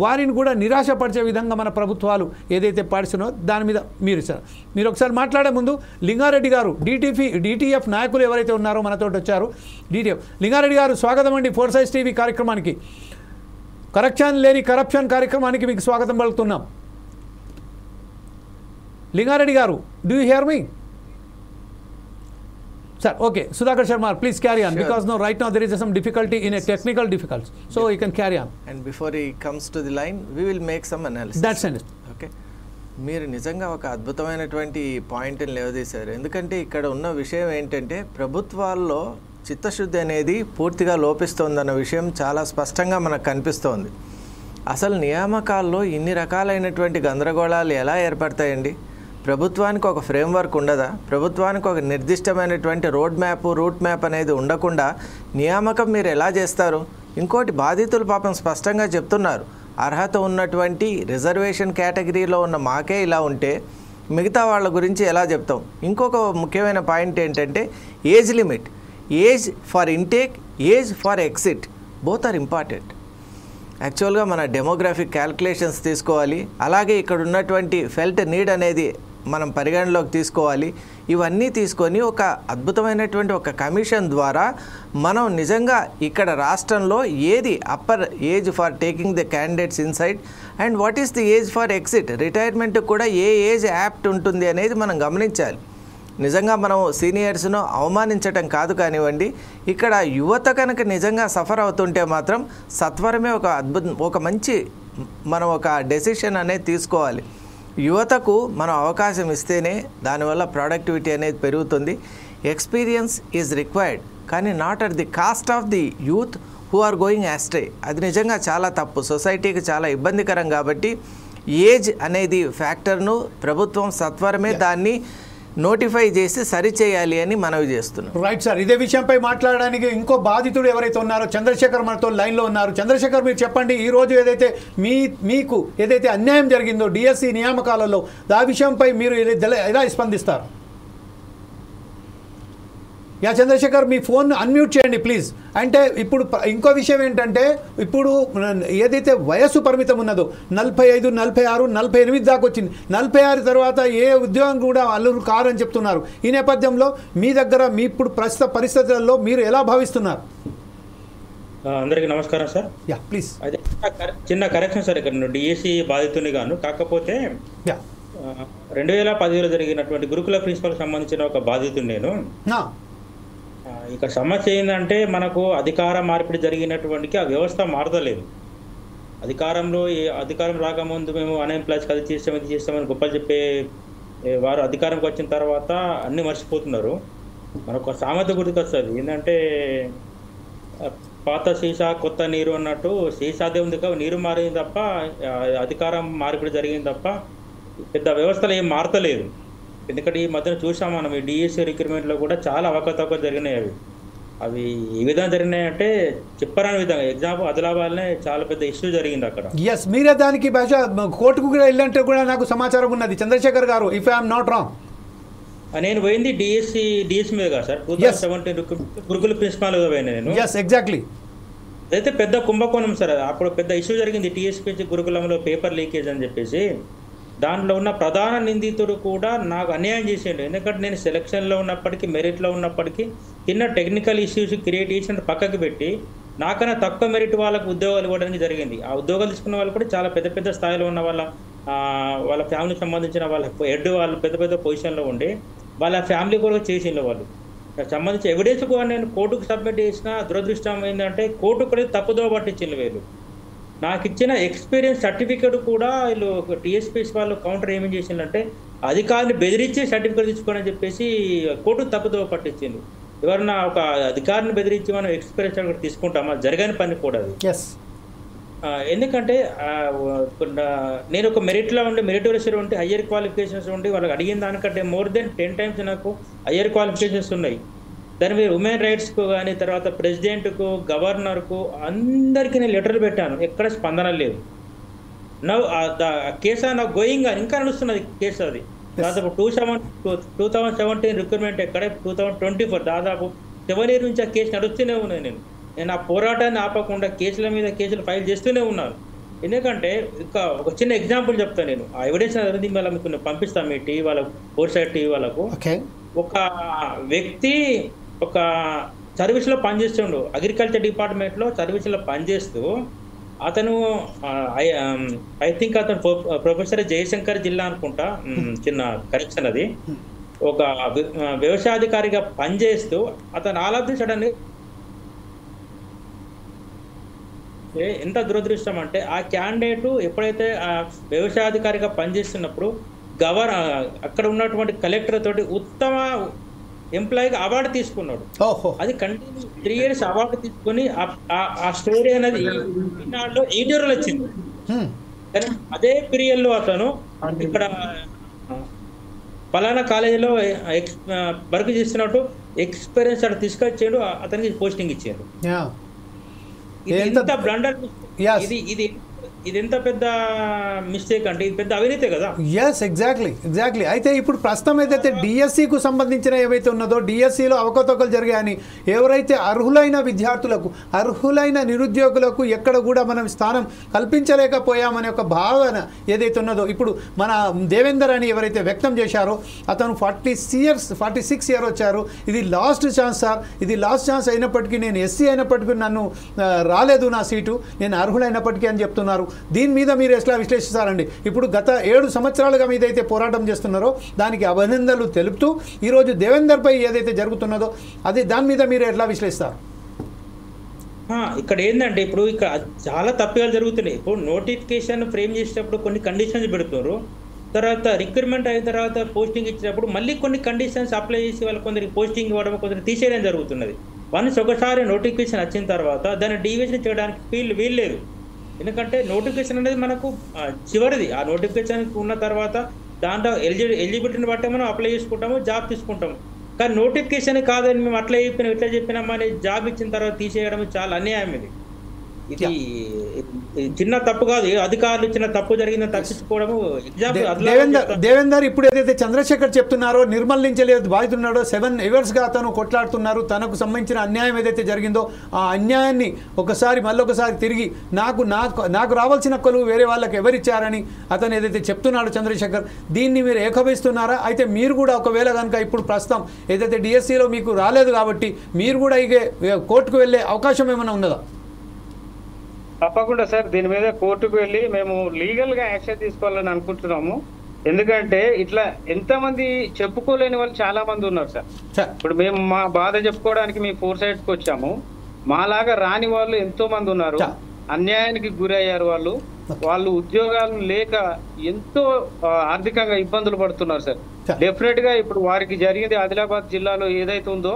వారిని కూడా నిరాశపరిచే విధంగా మన ప్రభుత్వాలు ఏదైతే పాటిస్తున్నారో దాని మీద మీరు ఒకసారి మాట్లాడే ముందు లింగారెడ్డి గారు డిటిఎఫ్ నాయకులు ఎవరైతే ఉన్నారో మనతో వచ్చారు. డిటిఎఫ్ లింగారెడ్డి గారు స్వాగతం అండి. ఫోర్ సైజ్ టీవీ కార్యక్రమానికి, కరప్షన్ కార్యక్రమానికి మీకు స్వాగతం పలుకుతున్నాం. లింగారెడ్డి గారు, do you here me? Sir, okay. Sudhakar Sharma, please carry on. Sure. Because right now there is some difficulty in a technical difficulty. So you can carry on. And before he comes to the line, we will make some analysis. That's it. Okay. మీరు నిజంగా ఒక అద్భుతమైనటువంటి పాయింట్ని లేవదీశారు. ఎందుకంటే ఇక్కడ ఉన్న విషయం ఏంటంటే ప్రభుత్వాల్లో చిత్తశుద్ధి అనేది పూర్తిగా లోపిస్తోందన్న విషయం చాలా స్పష్టంగా మనకు కనిపిస్తోంది. అసలు నియామకాల్లో ఇన్ని రకాలైనటువంటి గందరగోళాలు ఎలా ఏర్పడతాయండి? ప్రభుత్వానికి ఒక ఫ్రేమ్వర్క్ ఉండదా? ప్రభుత్వానికి ఒక నిర్దిష్టమైనటువంటి రూట్ మ్యాప్ అనేది ఉండకుండా నియామకం మీరు ఎలా చేస్తారు? ఇంకోటి, బాధితులు పాపం స్పష్టంగా చెప్తున్నారు, అర్హత ఉన్నటువంటి రిజర్వేషన్ కేటగిరీలో ఉన్న మాకే ఇలా ఉంటే మిగతా వాళ్ళ గురించి ఎలా చెప్తాం? ఇంకొక ముఖ్యమైన పాయింట్ ఏంటంటే age limit, age for intake, age for exit, both are important. యాక్చువల్గా మన డెమోగ్రాఫిక్ క్యాల్కులేషన్స్ తీసుకోవాలి, అలాగే ఇక్కడ ఉన్నటువంటి ఫెల్ట్ నీడ్ అనేది మనం పరిగణలోకి తీసుకోవాలి. ఇవన్నీ తీసుకొని ఒక అద్భుతమైనటువంటి ఒక కమిషన్ ద్వారా మనం నిజంగా ఇక్కడ రాష్ట్రంలో ఏది upper age for taking the candidates inside and what is the age for exit, retirement కూడా ఏ ఏజ్ యాప్ట్ ఉంటుంది అనేది మనం గమనించాలి. నిజంగా మనం సీనియర్స్ను అవమానించటం కాదు కానివ్వండి, ఇక్కడ యువత కనుక నిజంగా సఫర్ అవుతుంటే మాత్రం సత్వరమే ఒక మంచి మనం ఒక డెసిషన్ అనేది తీసుకోవాలి. యువతకు మనం అవకాశం ఇస్తేనే దానివల్ల ప్రొడక్టివిటీ అనేది పెరుగుతుంది. ఎక్స్పీరియన్స్ ఈజ్ రిక్వైర్డ్, కానీ not at the cost of the youth who are going astray. అది నిజంగా చాలా తప్పు, సొసైటీకి చాలా ఇబ్బందికరం. కాబట్టి ఏజ్ అనేది ఫ్యాక్టర్ను ప్రభుత్వం సత్వరమే దాన్ని నోటిఫై చేసి సరిచేయాలి అని మనవి చేస్తున్నాం. రైట్ సార్, ఇదే విషయంపై మాట్లాడడానికి ఇంకో బాధితుడు ఎవరైతే ఉన్నారో చంద్రశేఖర్ మనతో లైన్లో ఉన్నారు. చంద్రశేఖర్, మీరు చెప్పండి, ఈరోజు ఏదైతే మీకు ఏదైతే అన్యాయం జరిగిందో డిఎస్సి నియామకాలలో ఆ విషయంపై మీరు ఎలా స్పందిస్తారు? చంద్రశేఖర్, మీ ఫోన్ అన్మ్యూట్ చేయండి ప్లీజ్. అంటే ఇప్పుడు ఇంకో విషయం ఏంటంటే, ఇప్పుడు ఏదైతే వయస్సు పరిమితం ఉన్నదో 45, 46, 48 దాకా వచ్చింది. 46 తర్వాత ఏ ఉద్యోగం కూడా అల్లురు కారని చెప్తున్నారు. ఈ నేపథ్యంలో మీ దగ్గర ఇప్పుడు ప్రస్తుత పరిస్థితులలో మీరు ఎలా భావిస్తున్నారు? అందరికీ నమస్కారం సార్. ప్లీజ్. అదే చిన్న కరెక్షన్ సార్, ఇక్కడ డిఎస్సి బాధితుని గాను, కాకపోతే 2010లో జరిగినటువంటి గురుకుల ప్రిన్సిపల్కి సంబంధించిన ఒక బాధితుడు నేను. ఇక సమస్య ఏంటంటే, మనకు అధికార మార్పిడి జరిగినటువంటి ఆ వ్యవస్థ మారదలేదు. అధికారం రాకముందు మేము అన్ఎంప్లాయ్స్కి అది చేస్తామని గొప్పలు చెప్పే వారు అధికారంకి వచ్చిన తర్వాత అన్నీ మర్చిపోతున్నారు. మనకు సామెత గుర్తుకొస్తుంది ఏంటంటే, పాత సీసా కొత్త నీరు అన్నట్టు. సీసాదే ఉంది కాబట్టి నీరు మారింది తప్ప అధికారం మార్పిడి జరిగింది తప్ప పెద్ద వ్యవస్థలు ఏం మారతలేదు. ఎందుకంటే ఈ మధ్యన చూసాం మనం, ఈ డిఎస్సి రిక్రూట్మెంట్లో కూడా చాలా అవకతవకలు జరిగినాయి. అవి ఏ విధంగా జరిగినాయంటే చెప్పరాని విధంగా. ఎగ్జాంపుల్ ఆదిలాబాద్లోనే చాలా పెద్ద ఇష్యూ జరిగింది అక్కడ. మీరే దానికి కోర్టుకు కూడా వెళ్ళంటే కూడా నాకు సమాచారం ఉన్నది చంద్రశేఖర్ గారు, ఇఫ్ ఐఎమ్ నాట్ రాంగ్. నేను పోయింది డిఎస్సి మీద కాదు సార్. 2017 గురుకుల ప్రిన్సిపాల్గా పోయినా నేను. ఎగ్జాక్ట్లీ. అయితే పెద్ద కుంభకోణం సార్. అప్పుడు పెద్ద ఇష్యూ జరిగింది టీఎస్పీ గురుకులంలో పేపర్ లీకేజ్ అని చెప్పేసి. దాంట్లో ఉన్న ప్రధాన నిందితుడు కూడా నాకు అన్యాయం చేసిండు. ఎందుకంటే నేను సెలక్షన్లో ఉన్నప్పటికీ, మెరిట్లో ఉన్నప్పటికీ చిన్న టెక్నికల్ ఇష్యూస్ క్రియేట్ చేసిన పక్కకి పెట్టి నాకన్నా తక్కువ మెరిట్ వాళ్ళకు ఉద్యోగాలు ఇవ్వడానికి జరిగింది. ఆ ఉద్యోగాలు తీసుకున్న వాళ్ళు కూడా చాలా పెద్ద పెద్ద స్థాయిలో ఉన్న వాళ్ళ ఫ్యామిలీకి సంబంధించిన వాళ్ళ హెడ్ వాళ్ళు పెద్ద పెద్ద పొజిషన్లో ఉండి వాళ్ళ ఫ్యామిలీ కూడా చేసిండ్రు. వాళ్ళు సంబంధించి ఎవిడెన్స్ కూడా నేను కోర్టుకు సబ్మిట్ చేసిన. దురదృష్టం ఏంటంటే కోర్టు కూడా తప్పుదోవ పట్టించింది. వీళ్ళు నాకు ఇచ్చిన ఎక్స్పీరియన్స్ సర్టిఫికేట్ కూడా వీళ్ళు టీఎస్పీఎస్ వాళ్ళు కౌంటర్ ఏమేం చేసిందంటే అధికారిని బెదిరించి సర్టిఫికేట్ తీసుకోవాలని చెప్పేసి కోర్టు తప్పుదోవ పట్టించింది. ఎవరన్నా ఒక అధికారిని బెదిరించి మనం ఎక్స్పీరియన్స్ సర్టిఫికేట్ తీసుకుంటామా? జరగని పని కూడా అది. ఎందుకంటే నేను ఒక మెరిట్లో ఉండి మెరిటోరియస్ ఉండి హయ్యర్ క్వాలిఫికేషన్స్ ఉండి వాళ్ళకి అడిగిన దానికంటే మోర్ దెన్ 10 times నాకు హయ్యర్ క్వాలిఫికేషన్స్ ఉన్నాయి. దాని మీద హ్యూమన్ రైట్స్కు కానీ, తర్వాత ప్రెసిడెంట్కు, గవర్నర్కు అందరికీ నేను లెటర్లు పెట్టాను. ఎక్కడ స్పందన లేదు. నవ్ కేసు నా గోయింగ్ ఇంకా నడుస్తున్నది కేసు. అది దాదాపు 2017 రిక్రూట్మెంట్ ఎక్కడ 2024 దాదాపు 7 years నుంచి ఆ కేసు నడుస్తూనే ఉన్నాయి. నేను ఆ పోరాటాన్ని ఆపకుండా కేసుల మీద కేసులు ఫైల్ చేస్తూనే ఉన్నాను. ఎందుకంటే ఇంకా ఒక చిన్న ఎగ్జాంపుల్ చెప్తాను. నేను ఆ ఎవిడెన్స్ అనేది మళ్ళీ మీకు పంపిస్తాను మీ టీవీ వాళ్ళకు, 4Side టీవీ వాళ్ళకు. ఒక వ్యక్తి ఒక సర్వీస్లో పనిచేస్తుండు, అగ్రికల్చర్ డిపార్ట్మెంట్లో సర్వీస్లో పనిచేస్తూ అతను ఐ థింక్ అతను ప్రొఫెసర్ జయశంకర్ జిల్లా అనుకుంటా, చిన్న కరెక్షన్ అది. ఒక వ్యవసాయాధికారిగా పనిచేస్తూ అతను ఆల్ ఆఫ్ ది సడన్ ఎంత దురదృష్టం అంటే ఆ క్యాండిడేట్ ఎప్పుడైతే వ్యవసాయాధికారిగా పనిచేస్తున్నప్పుడు అక్కడ ఉన్నటువంటి కలెక్టర్ తోటి ఉత్తమ ఎంప్లాయీగా అవార్డు తీసుకున్నాడు. అది కంటిన్యూ 3 years అవార్డు తీసుకుని ఆ స్టోరీ అనేది ఈనాడులో 8 years వచ్చింది. కానీ అదే పీరియడ్ లో అతను ఇక్కడ పలానా కాలేజీలో వర్క్ చేస్తున్నట్టు ఎక్స్పీరియన్స్ అక్కడ తీసుకొచ్చాడు, అతనికి పోస్టింగ్ ఇచ్చాడు. ఎంత బ్లండర్ ఇది ఎంత పెద్ద మిస్టేక్ అంటే ఇది పెద్ద అవినీతే కదా. ఎగ్జాక్ట్లీ. అయితే ఇప్పుడు ప్రస్తుతం ఏదైతే డిఎస్సికు సంబంధించిన ఏవైతే ఉన్నదో డిఎస్సిలో అవకతవకలు జరిగాయని ఎవరైతే అర్హులైన విద్యార్థులకు, అర్హులైన నిరుద్యోగులకు ఎక్కడ కూడా మనం స్థానం కల్పించలేకపోయామనే ఒక భావన ఏదైతే ఉన్నదో ఇప్పుడు మన దేవేందర్ అని ఎవరైతే వ్యక్తం చేశారో అతను 46 years వచ్చారు. ఇది లాస్ట్ ఛాన్స్ సార్, ఇది లాస్ట్ ఛాన్స్ అయినప్పటికీ నేను ఎస్సీ అయినప్పటికీ నన్ను రాలేదు నా సీటు, నేను అర్హులైనప్పటికీ అని చెప్తున్నారు. దీని మీద మీరు ఎట్లా విశ్లేషిస్తారండి? ఇప్పుడు గత 7 సంవత్సరాలుగా మీదైతే పోరాటం చేస్తున్నారో దానికి అభినందనలు తెలుపుతూ ఈరోజు దేవేందర్పై ఏదైతే జరుగుతున్నదో అది దాని మీద మీరు ఎట్లా విశ్లేషిస్తారు? ఇక్కడ ఏంటంటే ఇప్పుడు ఇక్కడ చాలా తప్పిదాలు జరుగుతున్నాయి. ఇప్పుడు నోటిఫికేషన్ ఫ్రేమ్ చేసేటప్పుడు కొన్ని కండిషన్స్ పెడుతున్నారు, తర్వాత రిక్రూట్మెంట్ అయిన తర్వాత పోస్టింగ్ ఇచ్చినప్పుడు మళ్ళీ కొన్ని కండిషన్స్ అప్లై చేసి వాళ్ళు కొందరికి పోస్టింగ్ ఇవ్వడం, కొందరికి తీసేయడం జరుగుతున్నది. వన్స్ ఒకసారి నోటిఫికేషన్ వచ్చిన తర్వాత దాన్ని డీవియేషన్ చేయడానికి వీల్లేదు. ఎందుకంటే నోటిఫికేషన్ అనేది మనకు చివరిది. ఆ నోటిఫికేషన్ ఉన్న తర్వాత దాంట్లో ఎలిజిబిలిటీని బట్టే మనం అప్లై చేసుకుంటాము, జాబ్ తీసుకుంటాము. కానీ నోటిఫికేషన్ కాదని మేము అట్లా చెప్పినాం ఇట్లా చెప్పినామా అని జాబ్ ఇచ్చిన తర్వాత తీసేయడం చాలా అన్యాయం. ఇది చిన్న తప్పు కాదు, అధికారులు ఇచ్చిన తప్పు జరిగిందని తప్పించుకోవడము. దేవేందర్ ఇప్పుడు ఏదైతే చంద్రశేఖర్ చెప్తున్నారో నిర్మల్ నుంచి బాధితున్నాడో 7 yearsగా అతను కొట్లాడుతున్నారు. తనకు సంబంధించిన అన్యాయం ఏదైతే జరిగిందో ఆ అన్యాయాన్ని మళ్ళొకసారి తిరిగి నాకు రావాల్సిన కొలువు వేరే వాళ్ళకి ఎవరిచ్చారని అతను ఏదైతే చెప్తున్నాడో చంద్రశేఖర్, దీన్ని మీరు ఏకీభవిస్తున్నారా? అయితే మీరు కూడా ఒకవేళ కనుక ఇప్పుడు ప్రస్తుతం ఏదైతే డిఎస్సిలో మీకు రాలేదు కాబట్టి మీరు కూడా ఇక కోర్టుకు వెళ్ళే అవకాశం ఏమైనా ఉన్నదా? తప్పకుండా సార్, దీని మీద కోర్టుకు వెళ్ళి మేము లీగల్ గా యాక్షన్ తీసుకోవాలని అనుకుంటున్నాము. ఎందుకంటే ఇట్లా ఎంతమంది చెప్పుకోలేని వాళ్ళు చాలా మంది ఉన్నారు సార్. ఇప్పుడు మేము మా బాధ చెప్పుకోవడానికి మేము 4Sides కి వచ్చాము. మాలాగా రాని వాళ్ళు ఎంతో మంది ఉన్నారు, అన్యాయానికి గురయ్యారు. వాళ్ళు ఉద్యోగాలు లేక ఎంతో ఆర్థికంగా ఇబ్బందులు పడుతున్నారు సార్. డెఫినెట్ గా ఇప్పుడు వారికి జరిగింది ఆదిలాబాద్ జిల్లాలో ఏదైతే ఉందో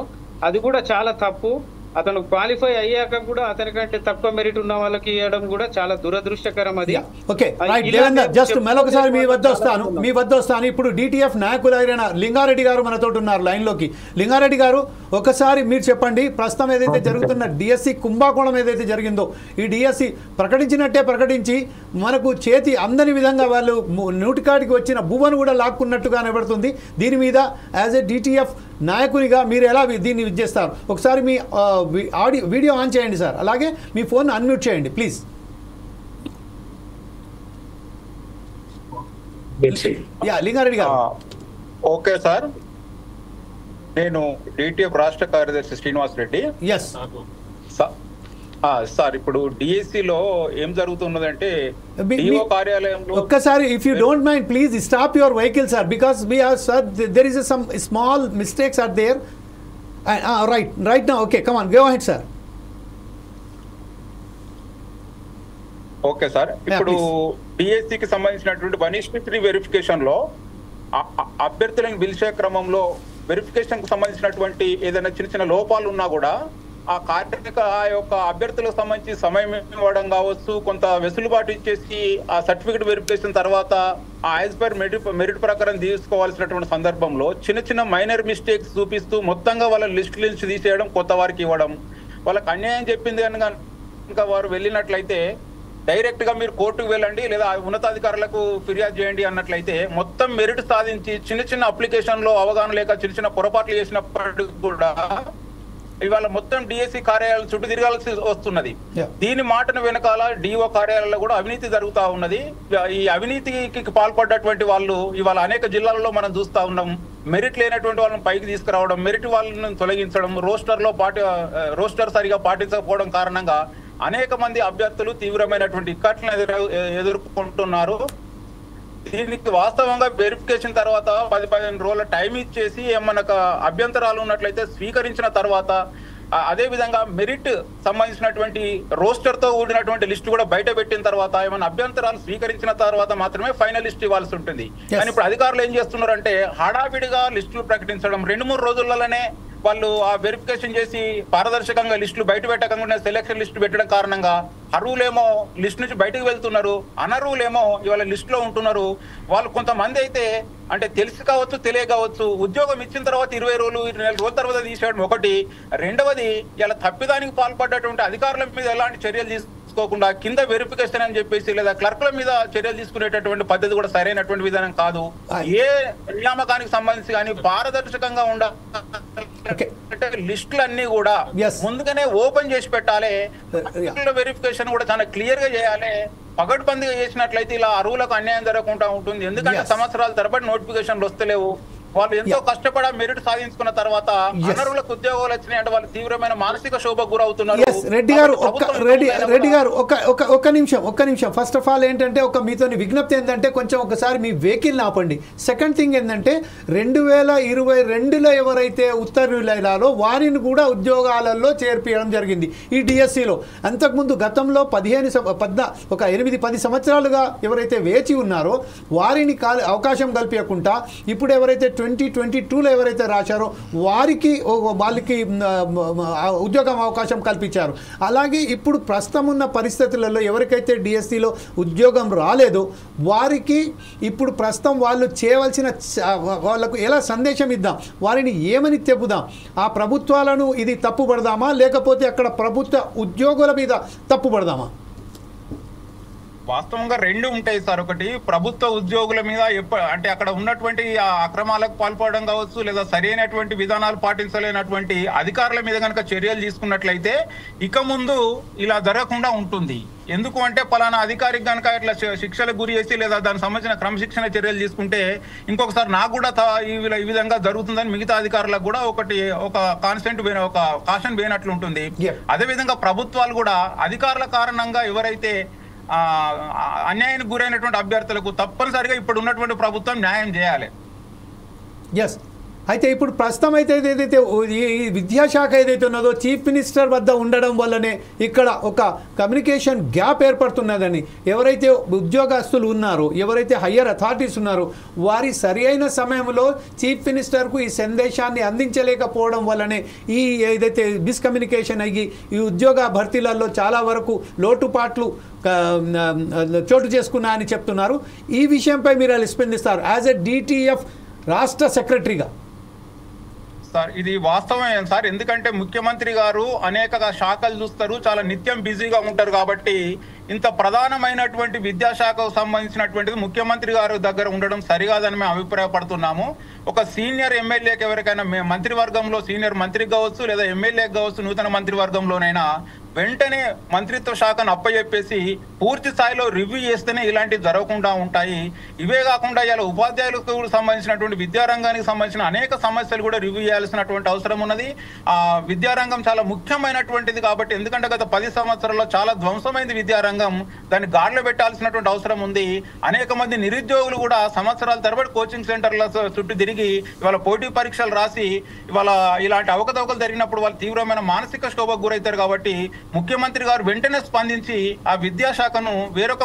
అది కూడా చాలా తప్పు. అతను క్వాలిఫై అయ్యాక కూడా అతనికంటే తక్కువ మెరిట్ ఉన్న వాళ్ళకి ఇవ్వడం కూడా చాలా దురదృష్టకరం. అది ఓకే రైట్ దేవేందర్, జస్ట్ మరొకసారి మీ వద్ద వస్తాను. ఇప్పుడు డిటిఎఫ్ నాయకులైన లింగారెడ్డి గారు మనతో ఉన్నారు లైన్లోకి. లింగారెడ్డి గారు, ఒకసారి మీరు చెప్పండి, ప్రస్తుతం ఏదైతే జరుగుతున్న డిఎస్సి కుంభకోణం ఏదైతే జరిగిందో, ఈ డిఎస్సి ప్రకటించినట్టే ప్రకటించి మనకు చేతి అందని విధంగా వాళ్ళు నూటికాటికి వచ్చిన భూవను కూడా లాక్కున్నట్టుగా నిలబడుతుంది. దీని మీద యాజ్ ఏ డిటిఎఫ్ నాయకునిగా మీరు ఎలా దీన్ని విజ్జేస్తారు? ఒకసారి మీ వీడియో ఆన్ చేయండి సార్, అలాగే మీ ఫోన్ అన్మ్యూట్ చేయండి ప్లీజ్. లింగారెడ్డి గారు. ఓకే సార్, నేను డిటిఎఫ్ రాష్ట్ర కార్యదర్శి శ్రీనివాస్ రెడ్డి. ఎస్ సార్, ఇప్పుడు డిఎస్సిలో ఏం జరుగుతున్నదంటే డిఓ కార్యాలయంలో ఒక్కసారి if you don't mind please stop your vehicle sir, because we are sir there is some small mistakes are there. Right now okay, come on, go ahead sir. Okay sir, ఇప్పుడు డిఎస్సికి సంబంధించినటువంటి 1:3 verification లో అభ్యర్థులను పిలిచే క్రమంలో verification కు సంబంధించినటువంటి ఏదైనా చిన్న చిన్న లోపాలు ఉన్నా కూడా ఆ యొక్క అభ్యర్థులకు సంబంధించి సమయం ఇవ్వడం కావచ్చు, కొంత వెసులుబాటు ఇచ్చేసి ఆ సర్టిఫికేట్ వెరిఫికేషన్ తర్వాత ఆ యాజ్ పర్ మెరిట్ ప్రకారం తీసుకోవాల్సినటువంటి సందర్భంలో చిన్న చిన్న మైనర్ మిస్టేక్స్ చూపిస్తూ మొత్తంగా వాళ్ళ లిస్ట్ నుంచి తీసేయడం, కొత్త వారికి ఇవ్వడం, వాళ్ళకి అన్యాయం చెప్పింది కనుక వారు వెళ్ళినట్లయితే డైరెక్ట్ గా మీరు కోర్టుకు వెళ్ళండి లేదా ఉన్నతాధికారులకు ఫిర్యాదు చేయండి అన్నట్లయితే మొత్తం మెరిట్ సాధించి చిన్న చిన్న అప్లికేషన్ లో అవగాహన లేక చిన్న చిన్న పొరపాట్లు చేసినప్పటికీ కూడా ఇవాళ మొత్తం డిఎస్సి కార్యాలయాలు చుట్టూ తిరగాల్సి వస్తున్నది. దీని మాటను వెనకాల డిఓ కార్యాలయాల్లో కూడా అవినీతి జరుగుతా ఉన్నది. ఈ అవినీతికి పాల్పడ్డటువంటి వాళ్ళు ఇవాళ అనేక జిల్లాలలో మనం చూస్తా ఉన్నాం. మెరిట్ లేనటువంటి వాళ్ళని పైకి తీసుకురావడం, మెరిట్ వాళ్ళని తొలగించడం, రోస్టర్ సరిగా పాటించకపోవడం కారణంగా అనేక మంది అభ్యర్థులు తీవ్రమైనటువంటి ఇక్కట్లను ఎదుర్కొంటున్నారు. దీనికి వాస్తవంగా వెరిఫికేషన్ తర్వాత 10-15 రోజుల టైం ఇచ్చేసి ఏమన్నా అభ్యంతరాలు ఉన్నట్లయితే స్వీకరించిన తర్వాత అదే విధంగా మెరిట్ సంబంధించినటువంటి రోస్టర్ తో కూడినటువంటి లిస్ట్ కూడా బయట పెట్టిన తర్వాత ఏమైనా అభ్యంతరాలు స్వీకరించిన తర్వాత మాత్రమే ఫైనల్ లిస్ట్ ఇవ్వాల్సి ఉంటుంది. కానీ ఇప్పుడు అధికారులు ఏం చేస్తున్నారంటే హడావిడిగా లిస్టులు ప్రకటించడం, 2-3 రోజులలోనే వాళ్ళు ఆ వెరిఫికేషన్ చేసి పారదర్శకంగా లిస్టులు బయట పెట్టకుండా సెలక్షన్ లిస్టు పెట్టడం కారణంగా అర్హులేమో లిస్ట్ నుంచి బయటకు వెళ్తున్నారు, అనర్హులేమో ఇవాళ లిస్ట్ లో ఉంటున్నారు. వాళ్ళు కొంతమంది అయితే అంటే తెలిసి కావచ్చు తెలియకావచ్చు ఉద్యోగం ఇచ్చిన తర్వాత 20 రోజులు 24 రోజుల తర్వాత తీసేయడం ఒకటి. రెండవది ఇలా తప్పిదానికి పాల్పడ్డటువంటి అధికారుల మీద ఎలాంటి చర్యలు తీసుకోకుండా కింద వెరిఫికేషన్ అని చెప్పేసి లేదా క్లర్క్ల మీద చర్యలు తీసుకునేటటువంటి పద్ధతి కూడా సరైనటువంటి విధానం కాదు. ఏ నియామకానికి సంబంధించి కానీ పారదర్శకంగా ఉండాలంటే లిస్టులన్నీ కూడా ముందుగానే ఓపెన్ చేసి పెట్టాలి. వెరిఫికేషన్ కూడా చాలా క్లియర్ గా చేయాలి. పగడ్బందీగా చేసినట్లయితే ఇలా అర్హులకు అన్యాయం జరగకుండా ఉంటుంది. ఎందుకంటే సంవత్సరాల తరబడి నోటిఫికేషన్లు వస్తలేవు. వాళ్ళు ఎంతో కష్టపడ మెరిట్ సాధించుకున్న తర్వాత అనర్హులకు ఉద్యోగాలు వచ్చినాయి అంటే వాళ్ళు తీవ్రమైన మానసిక శోభకు గురవుతున్నారు. రెడ్డి గారు ఒక్క నిమిషం ఫస్ట్ ఆఫ్ ఆల్ ఏంటంటే మీతో విజ్ఞప్తి ఏంటంటే కొంచెం ఒకసారి మీ వెహికల్ ఆపండి. సెకండ్ థింగ్ ఏంటంటే 2022లో ఎవరైతే ఉత్తర్వులలో వారిని కూడా ఉద్యోగాలలో చేర్పించడం జరిగింది ఈ డిఎస్సిలో. అంతకుముందు గతంలో 8-10 సంవత్సరాలుగా ఎవరైతే వేచి ఉన్నారో వారిని అవకాశం కల్పించకుండా ఇప్పుడు ఎవరైతే 2022లో ఎవరైతే రాశారో వాళ్ళకి ఉద్యోగం అవకాశం కల్పించారు. అలాగే ఇప్పుడు ప్రస్తుతం ఉన్న పరిస్థితులలో ఎవరికైతే డిఎస్సిలో ఉద్యోగం రాలేదో వారికి ఇప్పుడు ప్రస్తుతం వాళ్ళు చేయవలసిన వాళ్ళకు ఎలా సందేశం ఇద్దాం, వారిని ఏమని చెప్పుదాం? ఆ ప్రభుత్వాలను ఇది తప్పుపడదామా లేకపోతే అక్కడ ప్రభుత్వ ఉద్యోగుల మీద తప్పుపడదామా? వాస్తవంగా రెండు ఉంటాయి సార్. ఒకటి ప్రభుత్వ ఉద్యోగుల మీద అంటే అక్కడ ఉన్నటువంటి అక్రమాలకు పాల్పడడం కావచ్చు లేదా సరైనటువంటి విధానాలు పాటించలేనటువంటి అధికారుల మీద కనుక చర్యలు తీసుకున్నట్లయితే ఇక ముందు ఇలా జరగకుండా ఉంటుంది. ఎందుకు అంటే పలానా అధికారికి కనుక ఇట్లా శిక్షలకు గురి చేసి లేదా దానికి సంబంధించిన క్రమశిక్షణ చర్యలు తీసుకుంటే ఇంకొకసారి నాకు కూడా ఈ విధంగా జరుగుతుందని మిగతా అధికారులకు కూడా ఒక కాషన్ వేయనట్లు ఉంటుంది. అదేవిధంగా ప్రభుత్వాలు కూడా అధికారుల కారణంగా ఎవరైతే అన్యాయానికి గురైనటువంటి అభ్యర్థులకు తప్పనిసరిగా ఇప్పుడు ఉన్నటువంటి ప్రభుత్వం న్యాయం చేయాలి. అయితే ఇప్పుడు ప్రస్తుతం అయితే ఏదైతే ఈ విద్యాశాఖ ఏదైతే ఉన్నదో చీఫ్ మినిస్టర్ వద్ద ఉండడం వల్లనే ఇక్కడ ఒక కమ్యూనికేషన్ గ్యాప్ ఏర్పడుతున్నదని, ఎవరైతే ఉద్యోగస్తులు ఉన్నారో, ఎవరైతే హయ్యర్ అథారిటీస్ ఉన్నారో వారి సరి అయిన సమయంలో చీఫ్ మినిస్టర్కు ఈ సందేశాన్ని అందించలేకపోవడం వల్లనే ఈ ఏదైతే మిస్కమ్యూనికేషన్ అయ్యి ఈ ఉద్యోగ భర్తీలలో చాలా వరకు లోటుపాట్లు చోటు చేసుకున్నాయని చెప్తున్నారు. ఈ విషయంపై మీరు ఎలా స్పందిస్తారు యాజ్ ఎ డిటిఎఫ్ రాష్ట్ర సెక్రటరీగా? సార్ ఇది వాస్తవమే సార్, ఎందుకంటే ముఖ్యమంత్రి గారు అనేక శాఖలు చూస్తారు, చాలా నిత్యం బిజీగా ఉంటారు. కాబట్టి ఇంత ప్రధానమైనటువంటి విద్యాశాఖకు సంబంధించినటువంటిది ముఖ్యమంత్రి గారు దగ్గర ఉండడం సరికాదని మేము అభిప్రాయపడుతున్నాము. ఒక సీనియర్ ఎమ్మెల్యేకి ఎవరికైనా మంత్రివర్గంలో సీనియర్ మంత్రికి కావచ్చు లేదా ఎమ్మెల్యేకి కావచ్చు, నూతన మంత్రివర్గంలోనైనా వెంటనే మంత్రిత్వ శాఖను అప్పచెప్పేసి పూర్తి స్థాయిలో రివ్యూ చేస్తేనే ఇలాంటివి జరగకుండా ఉంటాయి. ఇవే కాకుండా ఇలా ఉపాధ్యాయులకు సంబంధించినటువంటి విద్యారంగానికి సంబంధించిన అనేక సమస్యలు కూడా రివ్యూ చేయాల్సినటువంటి అవసరం ఉన్నది. ఆ విద్యారంగం చాలా ముఖ్యమైనటువంటిది కాబట్టి, ఎందుకంటే గత 10 సంవత్సరాల్లో చాలా ధ్వంసమైంది విద్యారంగం, దాన్ని గాడిలో పెట్టాల్సినటువంటి అవసరం ఉంది. అనేక మంది నిరుద్యోగులు కూడా సంవత్సరాల తరబడి కోచింగ్ సెంటర్ల చుట్టూ తిరిగి ఇవాళ పోటీ పరీక్షలు రాసి ఇవాళ ఇలాంటి అవకతవకలు జరిగినప్పుడు వాళ్ళు తీవ్రమైన మానసిక క్షోభకు గురవుతారు. కాబట్టి ముఖ్యమంత్రి గారు వెంటనే స్పందించి ఆ విద్యాశాఖను వేరొక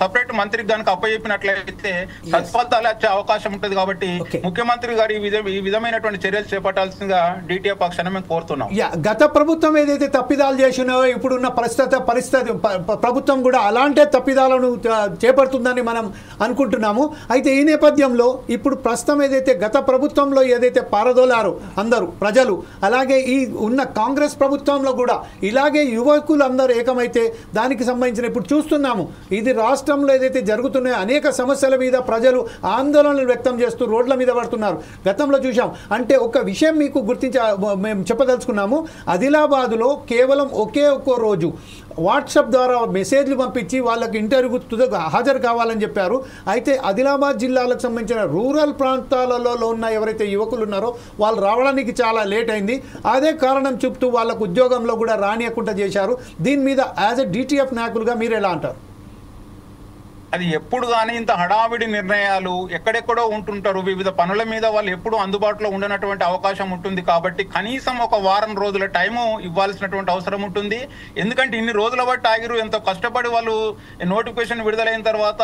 సపరేట్ మంత్రికి కనుక అప్పచెప్పినట్లయితే సత్ఫలితాలు వచ్చే అవకాశం ఉంటుంది. కాబట్టి ముఖ్యమంత్రి గారు ఈ విధమైనటువంటి చర్యలు చేపట్టాల్సిందిగా డిటిఎఫ్ పక్షాన మేము కోరుతున్నాం. గత ప్రభుత్వం ఏదైతే తప్పిదాలు చేసినాయో ఇప్పుడున్న పరిస్థితి ప్రభుత్వం కూడా అలాంటి తప్పిదాలను చేపడుతుందని మనం అనుకుంటున్నాము. అయితే ఈ నేపథ్యంలో ఇప్పుడు ప్రస్తుతం ఏదైతే గత ప్రభుత్వంలో ఏదైతే పారదోలారో అందరూ ప్రజలు, అలాగే ఈ ఉన్న కాంగ్రెస్ ప్రభుత్వంలో కూడా ఇలాగే యువకులు అందరూ ఏకమైతే దానికి సంబంధించిన ఇప్పుడు చూస్తున్నాము ఇది రాష్ట్రంలో ఏదైతే జరుగుతున్నాయో అనేక సమస్యల మీద ప్రజలు ఆందోళనలు వ్యక్తం చేస్తూ రోడ్ల మీద పడుతున్నారు. గతంలో చూసాం. అంటే ఒక విషయం మీకు మేము చెప్పదలుచుకున్నాము. ఆదిలాబాదులో కేవలం ఒకే రోజు వాట్సాప్ ద్వారా మెసేజ్లు పంపించి వాళ్ళకి ఇంటర్వ్యూకు హాజరు కావాలని చెప్పారు. అయితే ఆదిలాబాద్ జిల్లాలకు సంబంధించిన రూరల్ ప్రాంతాలలో ఉన్న ఎవరైతే యువకులు ఉన్నారో వాళ్ళు రావడానికి చాలా లేట్ అయింది. అదే కారణం చెప్తూ వాళ్ళకు ఉద్యోగంలో కూడా రానియకుండా చేశారు. దీని మీద యాజ్ ఎ డిటిఎఫ్ నాయకులుగా మీరు ఎలా అంటారు? అది ఎప్పుడు కానీ ఇంత హడావిడి నిర్ణయాలు ఎక్కడెక్కడో ఉంటుంటారు, వివిధ పనుల మీద వాళ్ళు ఎప్పుడు అందుబాటులో ఉండనటువంటి అవకాశం ఉంటుంది. కాబట్టి కనీసం ఒక వారం రోజుల టైము ఇవ్వాల్సినటువంటి అవసరం ఉంటుంది. ఎందుకంటే ఇన్ని రోజుల బట్టి ఆగిరు, ఎంతో కష్టపడి వాళ్ళు నోటిఫికేషన్ విడుదలైన తర్వాత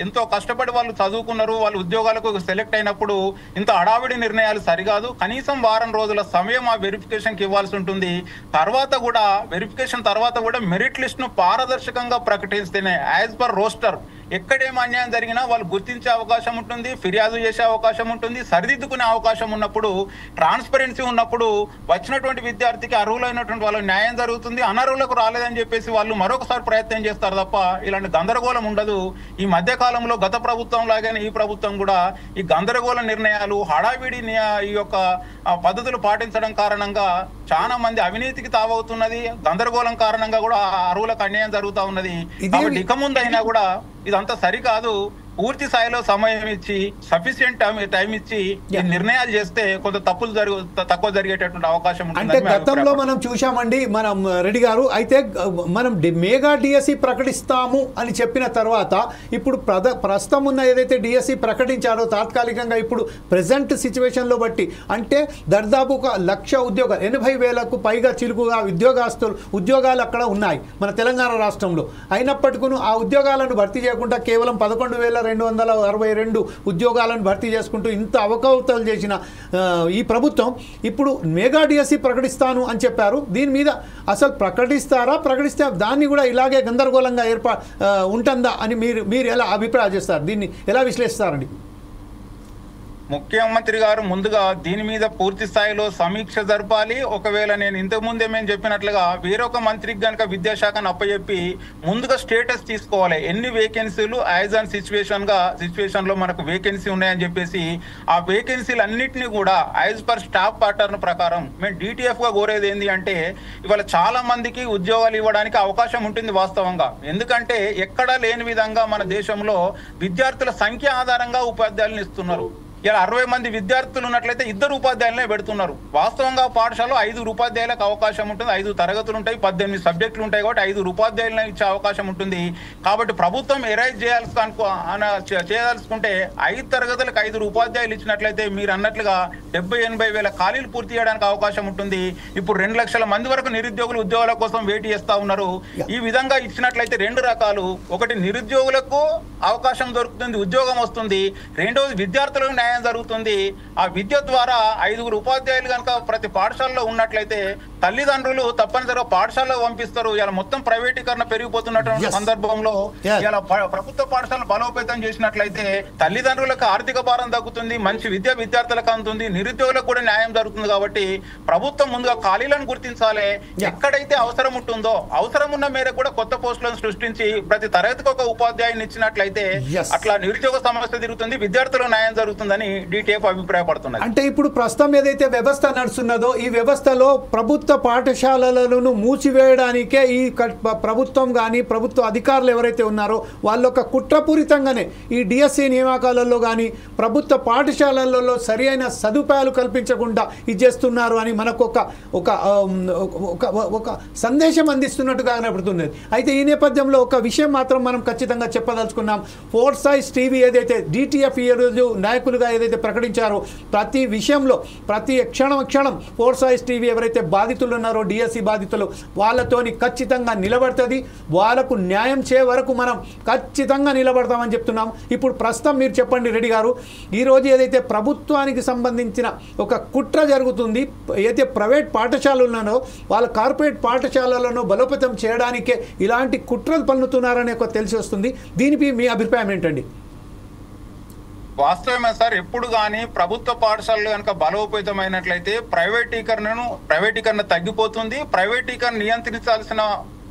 ఎంతో కష్టపడి వాళ్ళు చదువుకున్నారు, వాళ్ళు ఉద్యోగాలకు సెలెక్ట్ అయినప్పుడు ఇంత హడావిడి నిర్ణయాలు సరికాదు. కనీసం వారం రోజుల సమయం ఆ వెరిఫికేషన్కి ఇవ్వాల్సి ఉంటుంది. తర్వాత కూడా వెరిఫికేషన్ తర్వాత కూడా మెరిట్ లిస్ట్ను పారదర్శకంగా ప్రకటిస్తేనే యాజ్ పర్ రోస్టర్ ఎక్కడేం అన్యాయం జరిగినా వాళ్ళు గుర్తించే అవకాశం ఉంటుంది, ఫిర్యాదు చేసే అవకాశం ఉంటుంది, సరిదిద్దుకునే అవకాశం ఉన్నప్పుడు, ట్రాన్స్పరెన్సీ ఉన్నప్పుడు వచ్చినటువంటి విద్యార్థికి అర్హులైనటువంటి వాళ్ళకి న్యాయం జరుగుతుంది. అనర్హులకు రాలేదని చెప్పేసి వాళ్ళు మరొకసారి ప్రయత్నం చేస్తారు తప్ప ఇలాంటి గందరగోళం ఉండదు. ఈ మధ్య కాలంలో గత ప్రభుత్వం లాగానే ఈ ప్రభుత్వం కూడా ఈ గందరగోళ నిర్ణయాలు, హడావిడి ఈ యొక్క పద్ధతులు పాటించడం కారణంగా చాలా మంది అవినీతికి తావవుతున్నది. గందరగోళం కారణంగా కూడా అర్హులకు అన్యాయం జరుగుతూ ఉన్నది. కాబట్టి ఇక ముందైనా కూడా ఇదంతా సరికాదు. పూర్తి స్థాయిలో సమయం ఇచ్చి సఫిషియెంట్ టైం ఇచ్చి నిర్ణయాలు చేస్తే కొంత తక్కువ జరిగేటటువంటి అవకాశం ఉంటుంది. అంటే గతంలో మనం చూసామండి మనం రెడ్డి గారు. అయితే మనం మెగా డిఎస్సి ప్రకటిస్తాము అని చెప్పిన తర్వాత ఇప్పుడు ప్రస్తుతం ఉన్న ఏదైతే డిఎస్సి ప్రకటించారో తాత్కాలికంగా ఇప్పుడు ప్రెజెంట్ సిచ్యువేషన్లో బట్టి అంటే దాదాపు 1,00,000 ఉద్యోగాలు 80,000కు పైగా చిలుకుగా ఉద్యోగాలు అక్కడ ఉన్నాయి మన తెలంగాణ రాష్ట్రంలో. అయినప్పటికీ ఆ ఉద్యోగాలను భర్తీ చేయకుండా కేవలం 11,262 ఉద్యోగాలను భర్తీ చేసుకుంటూ ఇంత అవకతవకలు చేసిన ఈ ప్రభుత్వం ఇప్పుడు మెగా డిఎస్సి ప్రకటిస్తాను అని చెప్పారు. దీని మీద అసలు ప్రకటిస్తే దాన్ని కూడా ఇలాగే గందరగోళంగా ఉంటుందా అని మీరు ఎలా అభిప్రాయం చేస్తారు? దీన్ని ఎలా విశ్లేషిస్తారండి? ముఖ్యమంత్రి గారు ముందుగా దీని మీద పూర్తి స్థాయిలో సమీక్ష జరపాలి. ఒకవేళ నేను ఇంతకుముందే మేము చెప్పినట్లుగా వేరొక మంత్రికి కనుక విద్యాశాఖను అప్పచెప్పి ముందుగా స్టేటస్ తీసుకోవాలి. ఎన్ని వేకెన్సీలు యాజ్ ఆన్ సిచ్యువేషన్లో మనకు వేకెన్సీ ఉన్నాయని చెప్పేసి ఆ వేకెన్సీలు అన్నింటినీ కూడా యాజ్ పర్ స్టాఫ్ ప్యాటర్న్ ప్రకారం మేము డిటిఎఫ్గా కోరేది ఏంటి అంటే ఇవాళ చాలా మందికి ఉద్యోగాలు ఇవ్వడానికి అవకాశం ఉంటుంది వాస్తవంగా. ఎందుకంటే ఎక్కడా లేని విధంగా మన దేశంలో విద్యార్థుల సంఖ్య ఆధారంగా ఉపాధ్యాయులను ఇస్తున్నారు. ఇలా 60 మంది విద్యార్థులు ఉన్నట్లయితే 2 ఉపాధ్యాయులనే పెడుతున్నారు. వాస్తవంగా పాఠశాలలో 5 ఉపాధ్యాయులకు అవకాశం ఉంటుంది. 5 తరగతులు ఉంటాయి, 18 సబ్జెక్టులు ఉంటాయి కాబట్టి 5 ఉపాధ్యాయులను ఇచ్చే అవకాశం ఉంటుంది. కాబట్టి ప్రభుత్వం ఎరైజ్ చేయదలుచుకుంటే 5 తరగతులకు 5 ఉపాధ్యాయులు ఇచ్చినట్లయితే మీరు అన్నట్లుగా 70-80 వేల ఖాళీలు పూర్తి చేయడానికి అవకాశం ఉంటుంది. ఇప్పుడు 2 లక్షల మంది వరకు నిరుద్యోగులు ఉద్యోగాల కోసం వెయిట్ చేస్తా ఉన్నారు. ఈ విధంగా ఇచ్చినట్లయితే 2 రకాలు, ఒకటి నిరుద్యోగులకు అవకాశం దొరుకుతుంది, ఉద్యోగం వస్తుంది. రెండవది విద్యార్థులకు న్యాయం జరుగుతుంది. ఆ విద్య ద్వారా 5 ఉపాధ్యాయులు కనుక ప్రతి పాఠశాలలో ఉన్నట్లయితే తల్లిదండ్రులు తప్పనిసరిగా పాఠశాలలో పంపిస్తారు. ఇలా మొత్తం ప్రైవేటీకరణ పెరిగిపోతున్నటువంటి సందర్భంలో ఇలా ప్రభుత్వ పాఠశాలను బలోపేతం చేసినట్లయితే తల్లిదండ్రులకు ఆర్థిక భారం తగ్గుతుంది, మంచి విద్య విద్యార్థులకు అందుతుంది, నిరుద్యోగులకు కూడా న్యాయం జరుగుతుంది. కాబట్టి ప్రభుత్వం ముందుగా ఖాళీలను గుర్తించాలి. ఎక్కడైతే అవసరం ఉంటుందో అవసరం ఉన్న మేరకు కూడా కొత్త పోస్టులను సృష్టించి ప్రతి తరగతికి ఒక ఉపాధ్యాయుని ఇచ్చినట్లయితే అట్లా నిరుద్యోగ సమస్య తిరుగుతుంది, విద్యార్థులకు న్యాయం జరుగుతుందని DTF అభిప్రాయపడుతున్నది. అంటే ఇప్పుడు ప్రస్తుతం ఏదైతే వ్యవస్థ నడుస్తున్నదో ఈ వ్యవస్థలో ప్రభుత్వ పాఠశాలలను మూసివేయడానికే ఈ ప్రభుత్వం కానీ ప్రభుత్వ అధికారులు ఎవరైతే ఉన్నారో వాళ్ళు ఒక కుట్రపూరితంగానే ఈ DSC నియామకాలలో కానీ ప్రభుత్వ పాఠశాలలలో సరి అయిన సదుపాయాలు కల్పించకుండా ఇది చేస్తున్నారు అని మనకు ఒక సందేశం అందిస్తున్నట్టుగా కనబడుతున్నది. అయితే ఈ నేపథ్యంలో ఒక విషయం మాత్రం మనం ఖచ్చితంగా చెప్పదలుచుకున్నాం. ఫోర్సైజ్ టీవీ ఏదైతే DTF ఈ రోజు నాయకులుగా ఏదైతే ప్రకటించారో ప్రతి విషయంలో ప్రతి క్షణం ఫోర్సైజ్ టీవీ ఎవరైతే బాధితులు ఉన్నారో DSC బాధితులు వాళ్ళతోని ఖచ్చితంగా నిలబడుతుంది. వాళ్ళకు న్యాయం చే వరకు మనం ఖచ్చితంగా నిలబడతామని చెప్తున్నాం. ఇప్పుడు ప్రస్తుతం మీరు చెప్పండి రెడ్డి గారు, ఈరోజు ఏదైతే ప్రభుత్వానికి సంబంధించిన ఒక కుట్ర జరుగుతుంది, ఏదైతే ప్రైవేట్ పాఠశాలలు ఉన్నారో వాళ్ళ కార్పొరేట్ పాఠశాలలను బలోపేతం చేయడానికే ఇలాంటి కుట్రలు పన్నుతున్నారని తెలిసి వస్తుంది. దీనిపై మీ అభిప్రాయం ఏంటండి? వాస్తవమే సార్. ఎప్పుడు కానీ ప్రభుత్వ పాఠశాలలు కనుక బలోపేతమైనట్లయితే ప్రైవేటీకరణ తగ్గిపోతుంది. ప్రైవేటీకరణ నియంత్రించాల్సిన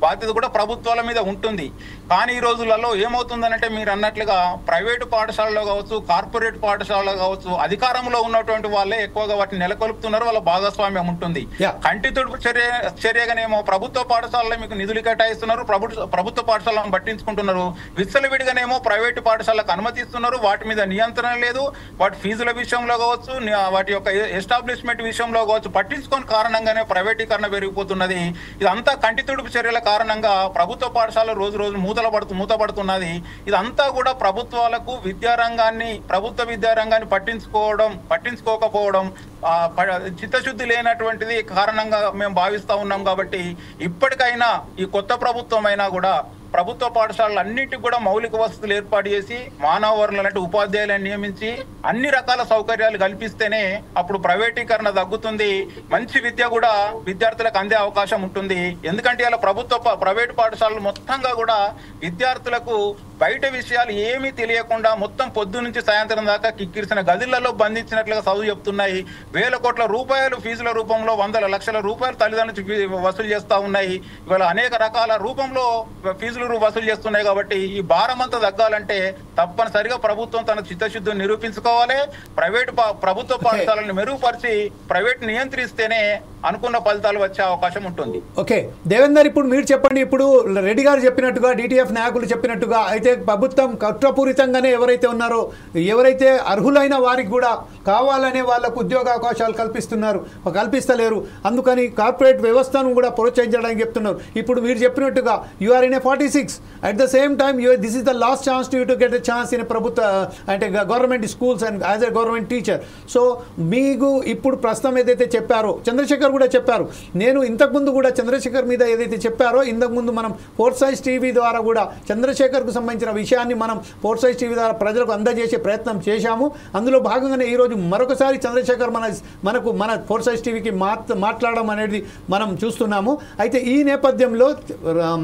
బాధ్యత కూడా ప్రభుత్వాల మీద ఉంటుంది. కానీ ఈ రోజులలో ఏమవుతుందనంటే మీరు అన్నట్లుగా ప్రైవేటు పాఠశాలలో కావచ్చు, కార్పొరేట్ పాఠశాలలో కావచ్చు, అధికారంలో ఉన్నటువంటి వాళ్ళే ఎక్కువగా వాటిని నెలకొల్పుతున్నారు, వాళ్ళ భాగస్వామ్యం ఉంటుంది. కంటి తుడుపు చర్యగానేమో ప్రభుత్వ పాఠశాలలో మీకు నిధులు కేటాయిస్తున్నారు, ప్రభుత్వ పాఠశాలను పట్టించుకుంటున్నారు. విచ్చలవిడిగానేమో ప్రైవేటు పాఠశాలకు అనుమతిస్తున్నారు, వాటి మీద నియంత్రణ లేదు. వాటి ఫీజుల విషయంలో కావచ్చు, వాటి యొక్క ఎస్టాబ్లిష్మెంట్ విషయంలో కావచ్చు పట్టించుకోని కారణంగానే ప్రైవేటీకరణ పెరిగిపోతున్నది. ఇదంతా కంటి తుడుపు చర్యల కారణంగా ప్రభుత్వ పాఠశాల రోజు మూతపడుతున్నది. ఇదంతా కూడా ప్రభుత్వాలకు ప్రభుత్వ విద్యారంగాన్ని పట్టించుకోకపోవడం, చిత్తశుద్ధి లేనటువంటిది కారణంగా మేము భావిస్తా ఉన్నాం. కాబట్టి ఇప్పటికైనా ఈ కొత్త ప్రభుత్వం అయినా కూడా ప్రభుత్వ పాఠశాలలు అన్నింటికి కూడా మౌలిక వసతులు ఏర్పాటు చేసి మానవ వనరులు అంటే ఉపాధ్యాయులను నియమించి అన్ని రకాల సౌకర్యాలు కల్పిస్తేనే అప్పుడు ప్రైవేటీకరణ తగ్గుతుంది, మంచి విద్య కూడా విద్యార్థులకు అందే అవకాశం ఉంటుంది. ఎందుకంటే ఇలా ప్రైవేటు పాఠశాలలు మొత్తంగా కూడా విద్యార్థులకు బయట విషయాలు ఏమీ తెలియకుండా మొత్తం పొద్దు నుంచి సాయంత్రం దాకా కిక్కిరిసిన గదులలో బంధించినట్లుగా చదువు చెప్తున్నాయి. వేల కోట్ల రూపాయలు ఫీజుల రూపంలో 100 లక్షల రూపాయలు తల్లిదండ్రులు వసూలు చేస్తూ ఉన్నాయి. ఇవాళ అనేక రకాల రూపంలో ఫీజులు వసూలు చేస్తున్నాయి. కాబట్టి ఈ భారం అంతా తగ్గాలంటే తప్పనిసరిగా ప్రభుత్వం తన చిత్తశుద్ధిని నిరూపించుకోవాలి. ప్రభుత్వ పాఠశాలను మెరుగుపరిచి ప్రైవేట్ నియంత్రిస్తేనే అనుకున్న ఫలితాలు వచ్చే అవకాశం ఉంటుంది. ఓకే దేవేందర్, ఇప్పుడు మీరు చెప్పండి. ఇప్పుడు రెడ్డి గారు చెప్పినట్టుగా DTF నాయకులు చెప్పినట్టుగా అయితే ప్రభుత్వం కుట్రపూరితంగానే ఎవరైతే ఉన్నారో ఎవరైతే అర్హులైన వారికి కూడా కావాలనే వాళ్ళకు ఉద్యోగ అవకాశాలు కల్పిస్తలేరు. అందుకని కార్పొరేట్ వ్యవస్థను కూడా ప్రోత్సహించడానికి చెప్తున్నారు. ఇప్పుడు మీరు చెప్పినట్టుగా you are in 46 at the same time this is the last chance to get a chance in ప్రభుత్వ అంటే government schools and as a government teacher. So మీకు ఇప్పుడు ప్రస్తుతం ఏదైతే చెప్పారో చంద్రశేఖర్ కూడా చెప్పారు, నేను ఇంతకుముందు కూడా చంద్రశేఖర్ మీద ఏదైతే చెప్పారో ఇంతకుముందు మనం ఫోర్సైజ్ టీవీ ద్వారా కూడా చంద్రశేఖర్కు సంబంధించిన విషయాన్ని మనం ఫోర్సైజ్ టీవీ ద్వారా ప్రజలకు అందజేసే ప్రయత్నం చేశాము. అందులో భాగంగానే ఈరోజు మరొకసారి చంద్రశేఖర్ మన ఫోర్సైజ్ టీవీకి మాట్లాడడం అనేది మనం చూస్తున్నాము. అయితే ఈ నేపథ్యంలో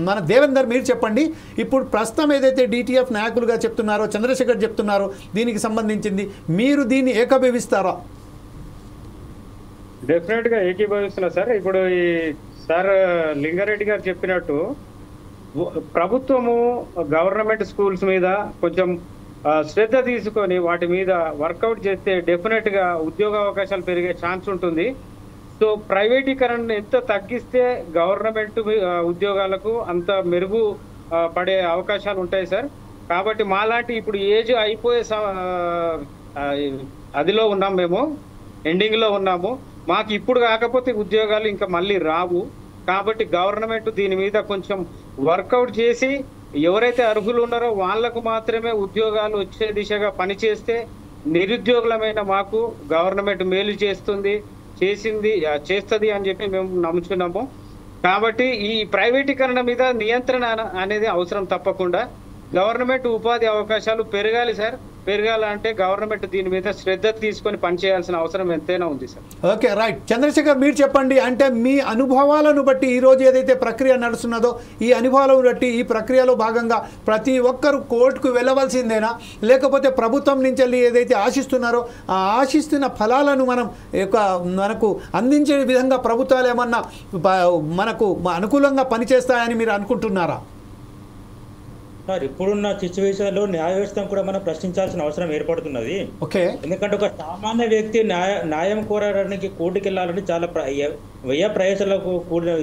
మన దేవేందర్ మీరు చెప్పండి, ఇప్పుడు ప్రస్తుతం ఏదైతే DTF నాయకులుగా చెప్తున్నారో చంద్రశేఖర్ చెప్తున్నారో దీనికి సంబంధించింది మీరు దీన్ని ఏకీభవిస్తారా? డెఫినెట్ గా ఏకీభవిస్తున్నా సార్. ఇప్పుడు ఈ సార్ లింగారెడ్డి గారు చెప్పినట్టు ప్రభుత్వము గవర్నమెంట్ స్కూల్స్ మీద కొంచెం శ్రద్ధ తీసుకొని వాటి మీద వర్కౌట్ చేస్తే డెఫినెట్ గా ఉద్యోగ అవకాశాలు పెరిగే ఛాన్స్ ఉంటుంది. సో ప్రైవేటీకరణ ఎంత తగ్గిస్తే గవర్నమెంట్ ఉద్యోగాలకు అంత మెరుగు పడే అవకాశాలు ఉంటాయి సార్. కాబట్టి మాలాంటి ఇప్పుడు ఏజ్ అయిపోయే అదిలో ఉన్నాం, మేము ఎండింగ్లో ఉన్నాము. మాకు ఇప్పుడు కాకపోతే ఉద్యోగాలు ఇంకా మళ్ళీ రావు. కాబట్టి గవర్నమెంట్ దీని మీద కొంచెం వర్కౌట్ చేసి ఎవరైతే అర్హులు ఉన్నారో వాళ్లకు మాత్రమే ఉద్యోగాలు వచ్చే దిశగా పనిచేస్తే నిరుద్యోగులమైన మాకు గవర్నమెంట్ మేలు చేస్తుంది అని చెప్పి మేము నమ్ముతున్నాము. కాబట్టి ఈ ప్రైవేటీకరణ మీద నియంత్రణ అనేది అవసరం. తప్పకుండా గవర్నమెంట్ ఉపాధి అవకాశాలు పెరగాలి సార్. పెరగాలంటే గవర్నమెంట్ దీని మీద శ్రద్ధ తీసుకొని పనిచేయాల్సిన అవసరం ఎంతైనా ఉంది సార్. Okay, right. చంద్రశేఖర్, మీరు చెప్పండి. అంటే మీ అనుభవాలను బట్టి ఈరోజు ఏదైతే ప్రక్రియ నడుస్తున్నదో ఈ అనుభవాలను బట్టి ఈ ప్రక్రియలో భాగంగా ప్రతి ఒక్కరు కోర్టుకు వెళ్ళవలసిందేనా, లేకపోతే ప్రభుత్వం నుంచి వెళ్ళి ఏదైతే ఆశిస్తున్నారో ఆ ఆశిస్తున్న ఫలాలను మనకు అందించే విధంగా ప్రభుత్వాలు ఏమన్నా మనకు అనుకూలంగా పనిచేస్తాయని మీరు అనుకుంటున్నారా? సార్, ఇప్పుడున్న సిచ్యువేషన్లో న్యాయ వ్యవస్థను కూడా మనం ప్రశ్నించాల్సిన అవసరం ఏర్పడుతున్నది. ఓకే. ఎందుకంటే ఒక సామాన్య వ్యక్తి న్యాయం కోరడానికి కోర్టుకు వెళ్ళాలని చాలా వ్యయ ప్రయాసాలకు కూడిన.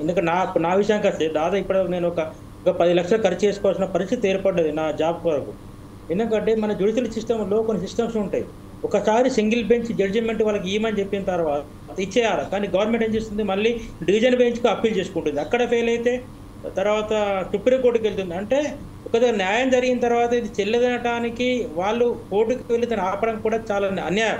ఎందుకంటే నా విషయానికి వస్తే దాదాపు ఇప్పుడు నేను ఒక 10 లక్షలు ఖర్చు చేసుకోవాల్సిన పరిస్థితి ఏర్పడ్డది నా జాబ్ కొరకు. ఎందుకంటే మన జ్యుడిషియల్ సిస్టంలో కొన్ని సిస్టమ్స్ ఉంటాయి. ఒకసారి సింగిల్ బెంచ్ జడ్జిమెంట్ వాళ్ళకి ఇవ్వమని చెప్పిన తర్వాత ఇచ్చేయాలి. కానీ గవర్నమెంట్ ఏం చేస్తుంది, మళ్ళీ డివిజన్ బెంచ్కి అప్పీల్ చేసుకుంటుంది. అక్కడ ఫెయిల్ అయితే తర్వాత సుప్రీంకోర్టుకి వెళ్తుంది. అంటే ఒక న్యాయం జరిగిన తర్వాత ఇది చెల్లదనటానికి వాళ్ళు కోర్టుకు వెళ్ళి దాన్ని ఆపడం కూడా చాలా అన్యాయం.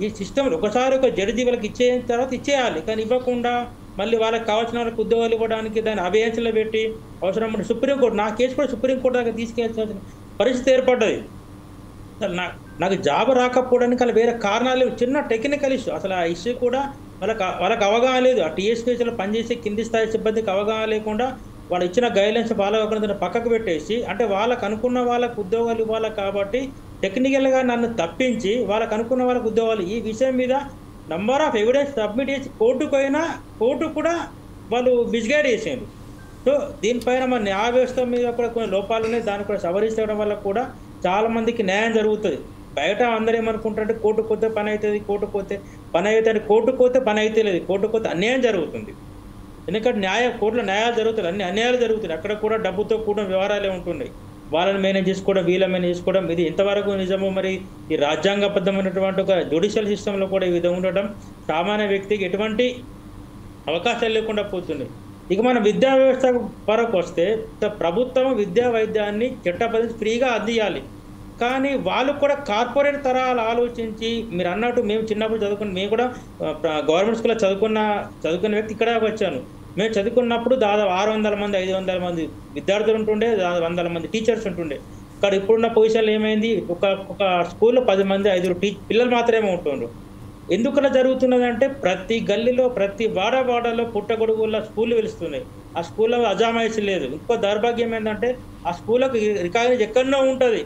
ఈ సిస్టంలో ఒకసారి ఒక జడ్జి వాళ్ళకి ఇచ్చేసిన తర్వాత ఇచ్చేయాలి. కానీ ఇవ్వకుండా మళ్ళీ వాళ్ళకి కావాల్సిన వాళ్ళకి ఉద్యోగాలు ఇవ్వడానికి దాన్ని అభ్యర్థనలో పెట్టి అవసరం సుప్రీంకోర్టు, నా కేసు కూడా సుప్రీంకోర్టు దాకా తీసుకెళ్లాల్సిన పరిస్థితి ఏర్పడ్డది. నాకు జాబ్ రాకపోవడానికి అలా వేరే కారణాలు లేవు. చిన్న టెక్నికల్ ఇష్యూ. అసలు ఆ ఇష్యూ కూడా వాళ్ళకి అవగాహన లేదు. ఆ టీఎస్పీఎస్లో పనిచేసే కింది స్థాయి సిబ్బందికి అవగాహన లేకుండా వాళ్ళు ఇచ్చిన గైడ్లైన్స్ ఫాలో అవ్వకుండా పక్కకు పెట్టేసి, అంటే వాళ్ళకు అనుకున్న వాళ్ళకు ఉద్యోగాలు ఇవ్వాలి కాబట్టి టెక్నికల్గా నన్ను తప్పించి వాళ్ళకు అనుకున్న వాళ్ళకు ఉద్యోగాలు, ఈ విషయం మీద నంబర్ ఆఫ్ ఎవిడెన్స్ సబ్మిట్ చేసి కోర్టుకు పోయినా కోర్టు కూడా వాళ్ళు మిస్గైడ్ చేసేది. సో దీనిపైన మన న్యాయ వ్యవస్థ మీద కూడా కొన్ని లోపాలు ఉన్నాయి. దాన్ని కూడా సవరించడం వల్ల కూడా చాలా మందికి న్యాయం జరుగుతుంది. బయట అందరూ ఏమనుకుంటారంటే కోర్టుకు పోతే పని అవుతుంది, కోర్టుకు పోతే పని అవుతుంది, కోర్టుకు పోతే పని అయితే లేదు, కోర్టుకు పోతే అన్యాయం జరుగుతుంది. ఎందుకంటే కోర్టులో న్యాయాలు జరుగుతాయి, అన్ని అన్యాయాలు జరుగుతున్నాయి. అక్కడ కూడా డబ్బుతో కూడిన వ్యవహారాలే ఉంటున్నాయి. వాళ్ళని మేనేజ్ చేసుకోవడం, వీళ్ళని మేనేజ్ చేసుకోవడం, ఇది ఎంతవరకు నిజమో మరి ఈ రాజ్యాంగబద్ధమైనటువంటి ఒక జ్యుడిషియల్ సిస్టంలో కూడా ఈ విధంగా ఉండడం సామాన్య వ్యక్తికి ఎటువంటి అవకాశాలు లేకుండా పోతుంది. ఇక మన విద్యా వ్యవస్థ వరకు వస్తే ప్రభుత్వం విద్యా వైద్యాన్ని చట్టబద్ధ ఫ్రీగా అందియాలి. కానీ వాళ్ళు కూడా కార్పొరేట్ తరాలు ఆలోచించి, మీరు అన్నట్టు మేము చిన్నప్పుడు మేము కూడా గవర్నమెంట్ స్కూల్లో చదువుకున్న వ్యక్తి ఇక్కడ వచ్చాను. మేము చదువుకున్నప్పుడు దాదాపు 600 మంది 500 మంది విద్యార్థులు ఉంటుండే, 100 మంది టీచర్స్ ఉంటుండే. ఇక్కడ ఇప్పుడున్న పొజిషన్లో ఏమైంది, ఒక స్కూల్లో 10 మంది 5 పిల్లలు మాత్రమే ఉంటుండ్రు. ఎందుకలా జరుగుతున్నదంటే ప్రతి గల్లీలో ప్రతి వాడలో పుట్టగొడుగుల స్కూళ్ళు వెలుస్తున్నాయి. ఆ స్కూల్లో అజామాయిషి లేదు. ఇంకో దౌర్భాగ్యం ఏంటంటే ఆ స్కూళ్ళకు రికాగ్నైజ్ ఎక్కడో ఉంటుంది,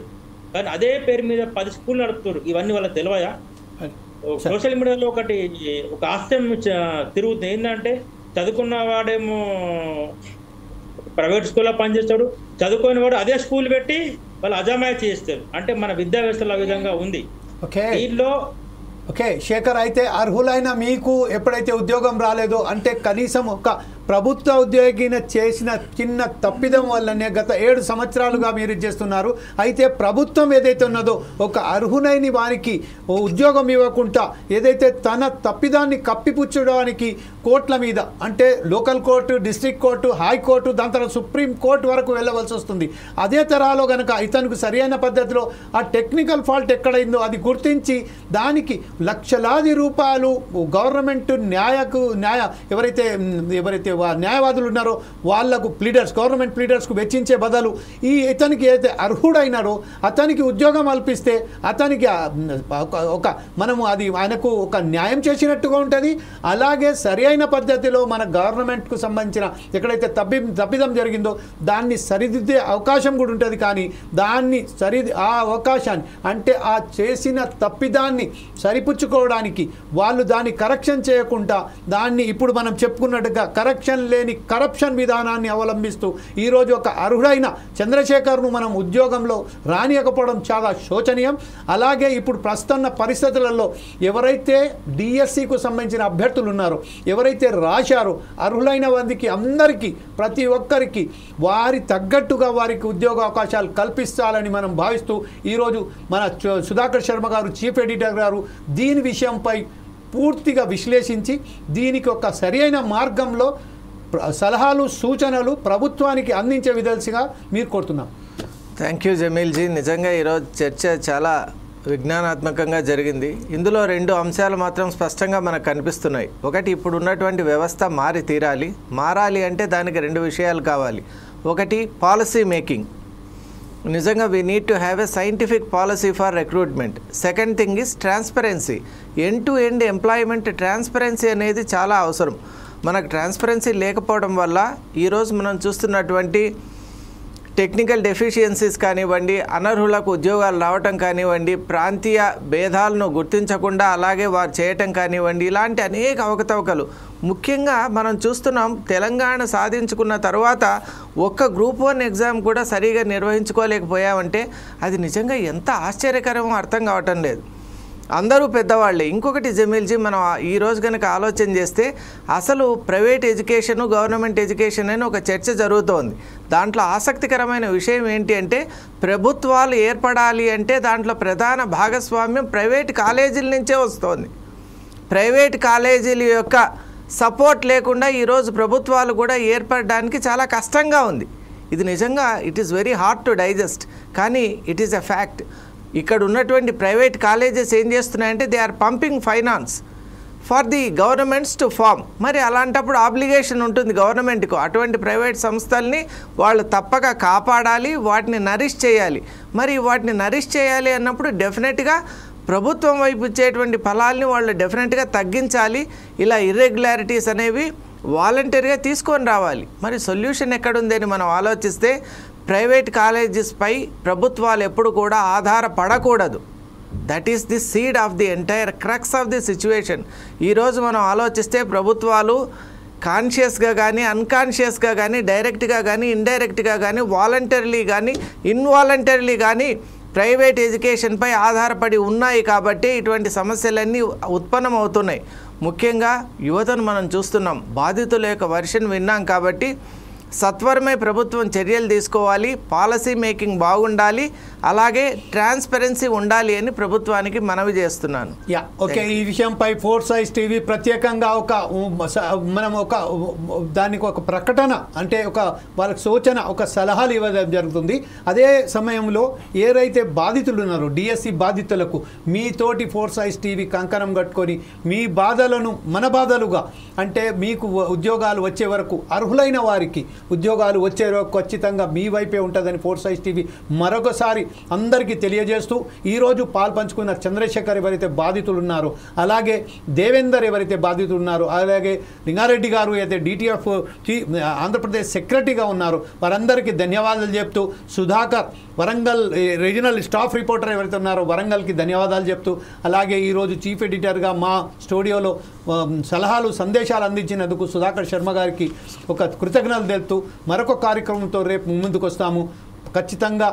కానీ అదే పేరు మీద 10 స్కూళ్ళు నడుపుతారు. ఇవన్నీ వాళ్ళకి తెలియదా? సోషల్ మీడియాలో ఒక హాస్యం తిరుగుతుంది. ఏంటంటే చదువుకున్న వాడేమో ప్రైవేట్ స్కూల్లో పనిచేస్తాడు, చదువుకునే వాడు అదే స్కూల్ పెట్టి వాళ్ళు అజామాయిషి చేస్తారు. అంటే మన విద్యా వ్యవస్థలో ఆ విధంగా ఉంది. దీనిలో ఓకే శేఖర్, అయితే అర్హులైన మీకు ఎప్పుడైతే ఉద్యోగం రాలేదో, అంటే కనీసం ఒక ప్రభుత్వ ఉద్యోగిని చేసిన చిన్న తప్పిదం వల్లనే గత 7 సంవత్సరాలుగా మీరు చేస్తున్నారు. అయితే ప్రభుత్వం ఏదైతే ఉన్నదో ఒక అర్హులైన వారికి ఉద్యోగం ఇవ్వకుండా ఏదైతే తన తప్పిదాన్ని కప్పిపుచ్చడానికి కోర్టుల మీద, అంటే local court, district court, high court, దాని తర్వాత సుప్రీం కోర్టు వరకు వెళ్ళవలసి వస్తుంది. అదే తరహాలో కనుక ఇతనికి సరైన పద్ధతిలో ఆ టెక్నికల్ ఫాల్ట్ ఎక్కడైందో అది గుర్తించి దానికి లక్షలాది రూపాయలు గవర్నమెంట్ ఎవరైతే న్యాయవాదులు ఉన్నారో వాళ్లకు గవర్నమెంట్ ప్లీడర్స్కు వెచ్చించే బదులు ఇతనికి ఏదైతే అర్హుడైనారో అతనికి ఉద్యోగం కల్పిస్తే అతనికి మనము అది ఆయనకు ఒక న్యాయం చేసినట్టుగా ఉంటుంది. అలాగే సరి అయిన పద్ధతిలో మన గవర్నమెంట్కు సంబంధించిన ఎక్కడైతే తప్పిదం జరిగిందో దాన్ని సరిదిద్దే అవకాశం కూడా ఉంటుంది. కానీ దాన్ని ఆ అవకాశాన్ని, అంటే ఆ చేసిన తప్పిదాన్ని సరిపుచ్చుకోవడానికి వాళ్ళు దాన్ని కరెక్షన్ చేయకుండా దాన్ని ఇప్పుడు మనం చెప్పుకున్నట్టుగా కరెక్షన్ కనెక్షన్ లేని కరప్షన్ విధానాన్ని అవలంబిస్తూ ఈరోజు ఒక అర్హుడైన చంద్రశేఖర్ను మనం ఉద్యోగంలో రానియకపోవడం చాలా శోచనీయం. అలాగే ఇప్పుడు ప్రస్తున్న పరిస్థితులలో ఎవరైతే డిఎస్సికు సంబంధించిన అభ్యర్థులు ఉన్నారో, ఎవరైతే రాశారో అర్హులైన మందికి అందరికీ ప్రతి ఒక్కరికి వారి తగ్గట్టుగా వారికి ఉద్యోగ అవకాశాలు కల్పించాలని మనం భావిస్తూ ఈరోజు మన సుధాకర్ శర్మ గారు, చీఫ్ ఎడిటర్ గారు దీని విషయంపై పూర్తిగా విశ్లేషించి దీనికి ఒక సరైన మార్గంలో సలహాలు సూచనలు ప్రభుత్వానికి అందించే విధాలుగా మీరు కోరుతున్నాం. Thank you Jameelji. నిజంగా ఈరోజు చర్చ చాలా విజ్ఞానాత్మకంగా జరిగింది. ఇందులో 2 అంశాలు మాత్రం స్పష్టంగా మనకు కనిపిస్తున్నాయి. ఒకటి, ఇప్పుడు ఉన్నటువంటి వ్యవస్థ మారి తీరాలి. మారాలి అంటే దానికి 2 విషయాలు కావాలి. ఒకటి, పాలసీ మేకింగ్. నిజంగా we need to have a scientific policy for recruitment. Second thing is transparency. End to end employment transparency అనేది చాలా అవసరం. మనకు ట్రాన్స్పరెన్సీ లేకపోవడం వల్ల ఈరోజు మనం చూస్తున్నటువంటి టెక్నికల్ డెఫిషియన్సీస్ కానివ్వండి, అనర్హులకు ఉద్యోగాలు రావటం కానివ్వండి, ప్రాంతీయ భేదాలను గుర్తించకుండా అలాగే వారు చేయటం కానివ్వండి, ఇలాంటి అనేక అవకతవకలు. ముఖ్యంగా మనం చూస్తున్నాం, తెలంగాణ సాధించుకున్న తర్వాత ఒక్క గ్రూప్ 1 ఎగ్జామ్ కూడా సరిగా నిర్వహించుకోలేకపోయామంటే అది నిజంగా ఎంత ఆశ్చర్యకరమో అర్థం కావటం లేదు. అందరూ పెద్దవాళ్ళే. ఇంకొకటి జమీల్జీ, మనం ఈరోజు కనుక ఆలోచన చేస్తే అసలు ప్రైవేట్ ఎడ్యుకేషను గవర్నమెంట్ ఎడ్యుకేషన్ అని ఒక చర్చ జరుగుతోంది. దాంట్లో ఆసక్తికరమైన విషయం ఏంటి అంటే, ప్రభుత్వాలు ఏర్పడాలి అంటే దాంట్లో ప్రధాన భాగస్వామ్యం ప్రైవేట్ కాలేజీల నుంచే వస్తోంది. ప్రైవేట్ కాలేజీల యొక్క సపోర్ట్ లేకుండా ఈరోజు ప్రభుత్వాలు కూడా ఏర్పడడానికి చాలా కష్టంగా ఉంది. ఇది నిజంగా it is very hard to digest, కానీ ఇట్ ఈస్ ఎ ఫ్యాక్ట్. ఇక్కడ ఉన్నటువంటి ప్రైవేట్ కాలేజెస్ ఏం చేస్తున్నాయంటే they are pumping finance for the governments to form. మరి అలాంటప్పుడు ఆబ్లిగేషన్ ఉంటుంది గవర్నమెంట్కు. అటువంటి ప్రైవేట్ సంస్థల్ని వాళ్ళు తప్పక కాపాడాలి, వాటిని నరిష్ చేయాలి. మరి వాటిని నరిష్ చేయాలి అన్నప్పుడు డెఫినెట్గా ప్రభుత్వం వైపు ఇచ్చేటువంటి ఫలాల్ని వాళ్ళు డెఫినెట్గా తగ్గించాలి. ఇలా ఇర్రెగ్యులారిటీస్ అనేవి వాలంటరీగా తీసుకొని రావాలి. మరి సొల్యూషన్ ఎక్కడుందని మనం ఆలోచిస్తే ప్రైవేట్ కాలేజెస్పై ప్రభుత్వాలు ఎప్పుడు కూడా ఆధారపడకూడదు. That is the seed of the entire crux of the situation. ఈరోజు మనం ఆలోచిస్తే ప్రభుత్వాలు కాన్షియస్గా కానీ అన్కాన్షియస్గా కానీ డైరెక్ట్గా కానీ ఇండైరెక్ట్గా కానీ వాలంటరీలీ కానీ ఇన్వాలంటరీలీ కానీ ప్రైవేట్ ఎడ్యుకేషన్పై ఆధారపడి ఉన్నాయి. కాబట్టి ఇటువంటి సమస్యలన్నీ ఉత్పన్నమవుతున్నాయి. ముఖ్యంగా యువతను మనం చూస్తున్నాం. బాధితుల యొక్క వర్షన్ విన్నాం. కాబట్టి సత్వరమే ప్రభుత్వం చర్యలు తీసుకోవాలి, పాలసీ మేకింగ్ బాగుండాలి, అలాగే ట్రాన్స్పరెన్సీ ఉండాలి అని ప్రభుత్వానికి మనవి చేస్తున్నాను. ఓకే, ఈ విషయంపై ఫోర్సైజ్ టీవీ ప్రత్యేకంగా మనం దానికి ఒక ప్రకటన అంటే వాళ్ళకి సూచన, ఒక సలహాలు ఇవ్వడం జరుగుతుంది. అదే సమయంలో ఏదైతే బాధితులు ఉన్నారో డిఎస్సి బాధితులకు మీతోటి ఫోర్సైజ్ టీవీ కంకణం కట్టుకొని మీ బాధలను మన బాధలుగా, అంటే మీకు ఉద్యోగాలు వచ్చే వరకు అర్హులైన వారికి ఉద్యోగాలు వచ్చే వరకు ఖచ్చితంగా మీ వైపే ఉంటుందని ఫోర్సైజ్ టీవీ మరొకసారి అందరికీ తెలియజేస్తూ ఈరోజు పాల్పంచుకున్న చంద్రశేఖర్ ఎవరైతే బాధితులు ఉన్నారో, అలాగే దేవేందర్ ఎవరైతే బాధితులు ఉన్నారో, అలాగే లింగారెడ్డి గారు అయితే డిటిఎఫ్ ఆంధ్రప్రదేశ్ సెక్రటరీగా ఉన్నారో వారందరికీ ధన్యవాదాలు చెప్తూ, Sudhakar Warangal regional staff reporter ఎవరైతే ఉన్నారో వరంగల్కి ధన్యవాదాలు చెప్తూ, అలాగే ఈరోజు చీఫ్ ఎడిటర్గా మా స్టూడియోలో సలహాలు సందేశాలు అందించినందుకు సుధాకర్ శర్మ గారికి ఒక కృతజ్ఞతలు తెలుపుతూ మరొక కార్యక్రమంతో రేపు ముందుకు వస్తాము. ఖచ్చితంగా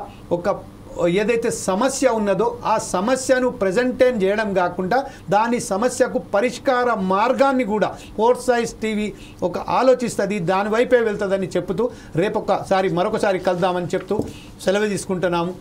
ఏదైతే సమస్య ఉన్నదో ఆ సమస్యను ప్రజెంటేట్ చేయడం కాకుండా దాని సమస్యకు పరిష్కార మార్గాన్ని కూడా ఫోర్సైజ్ టీవీ ఆలోచిస్తుంది, దాని వైపే వెళ్తుందని చెప్తూ రేపు మరొకసారి కలుద్దామని చెప్తూ సెలవు తీసుకుంటున్నాము.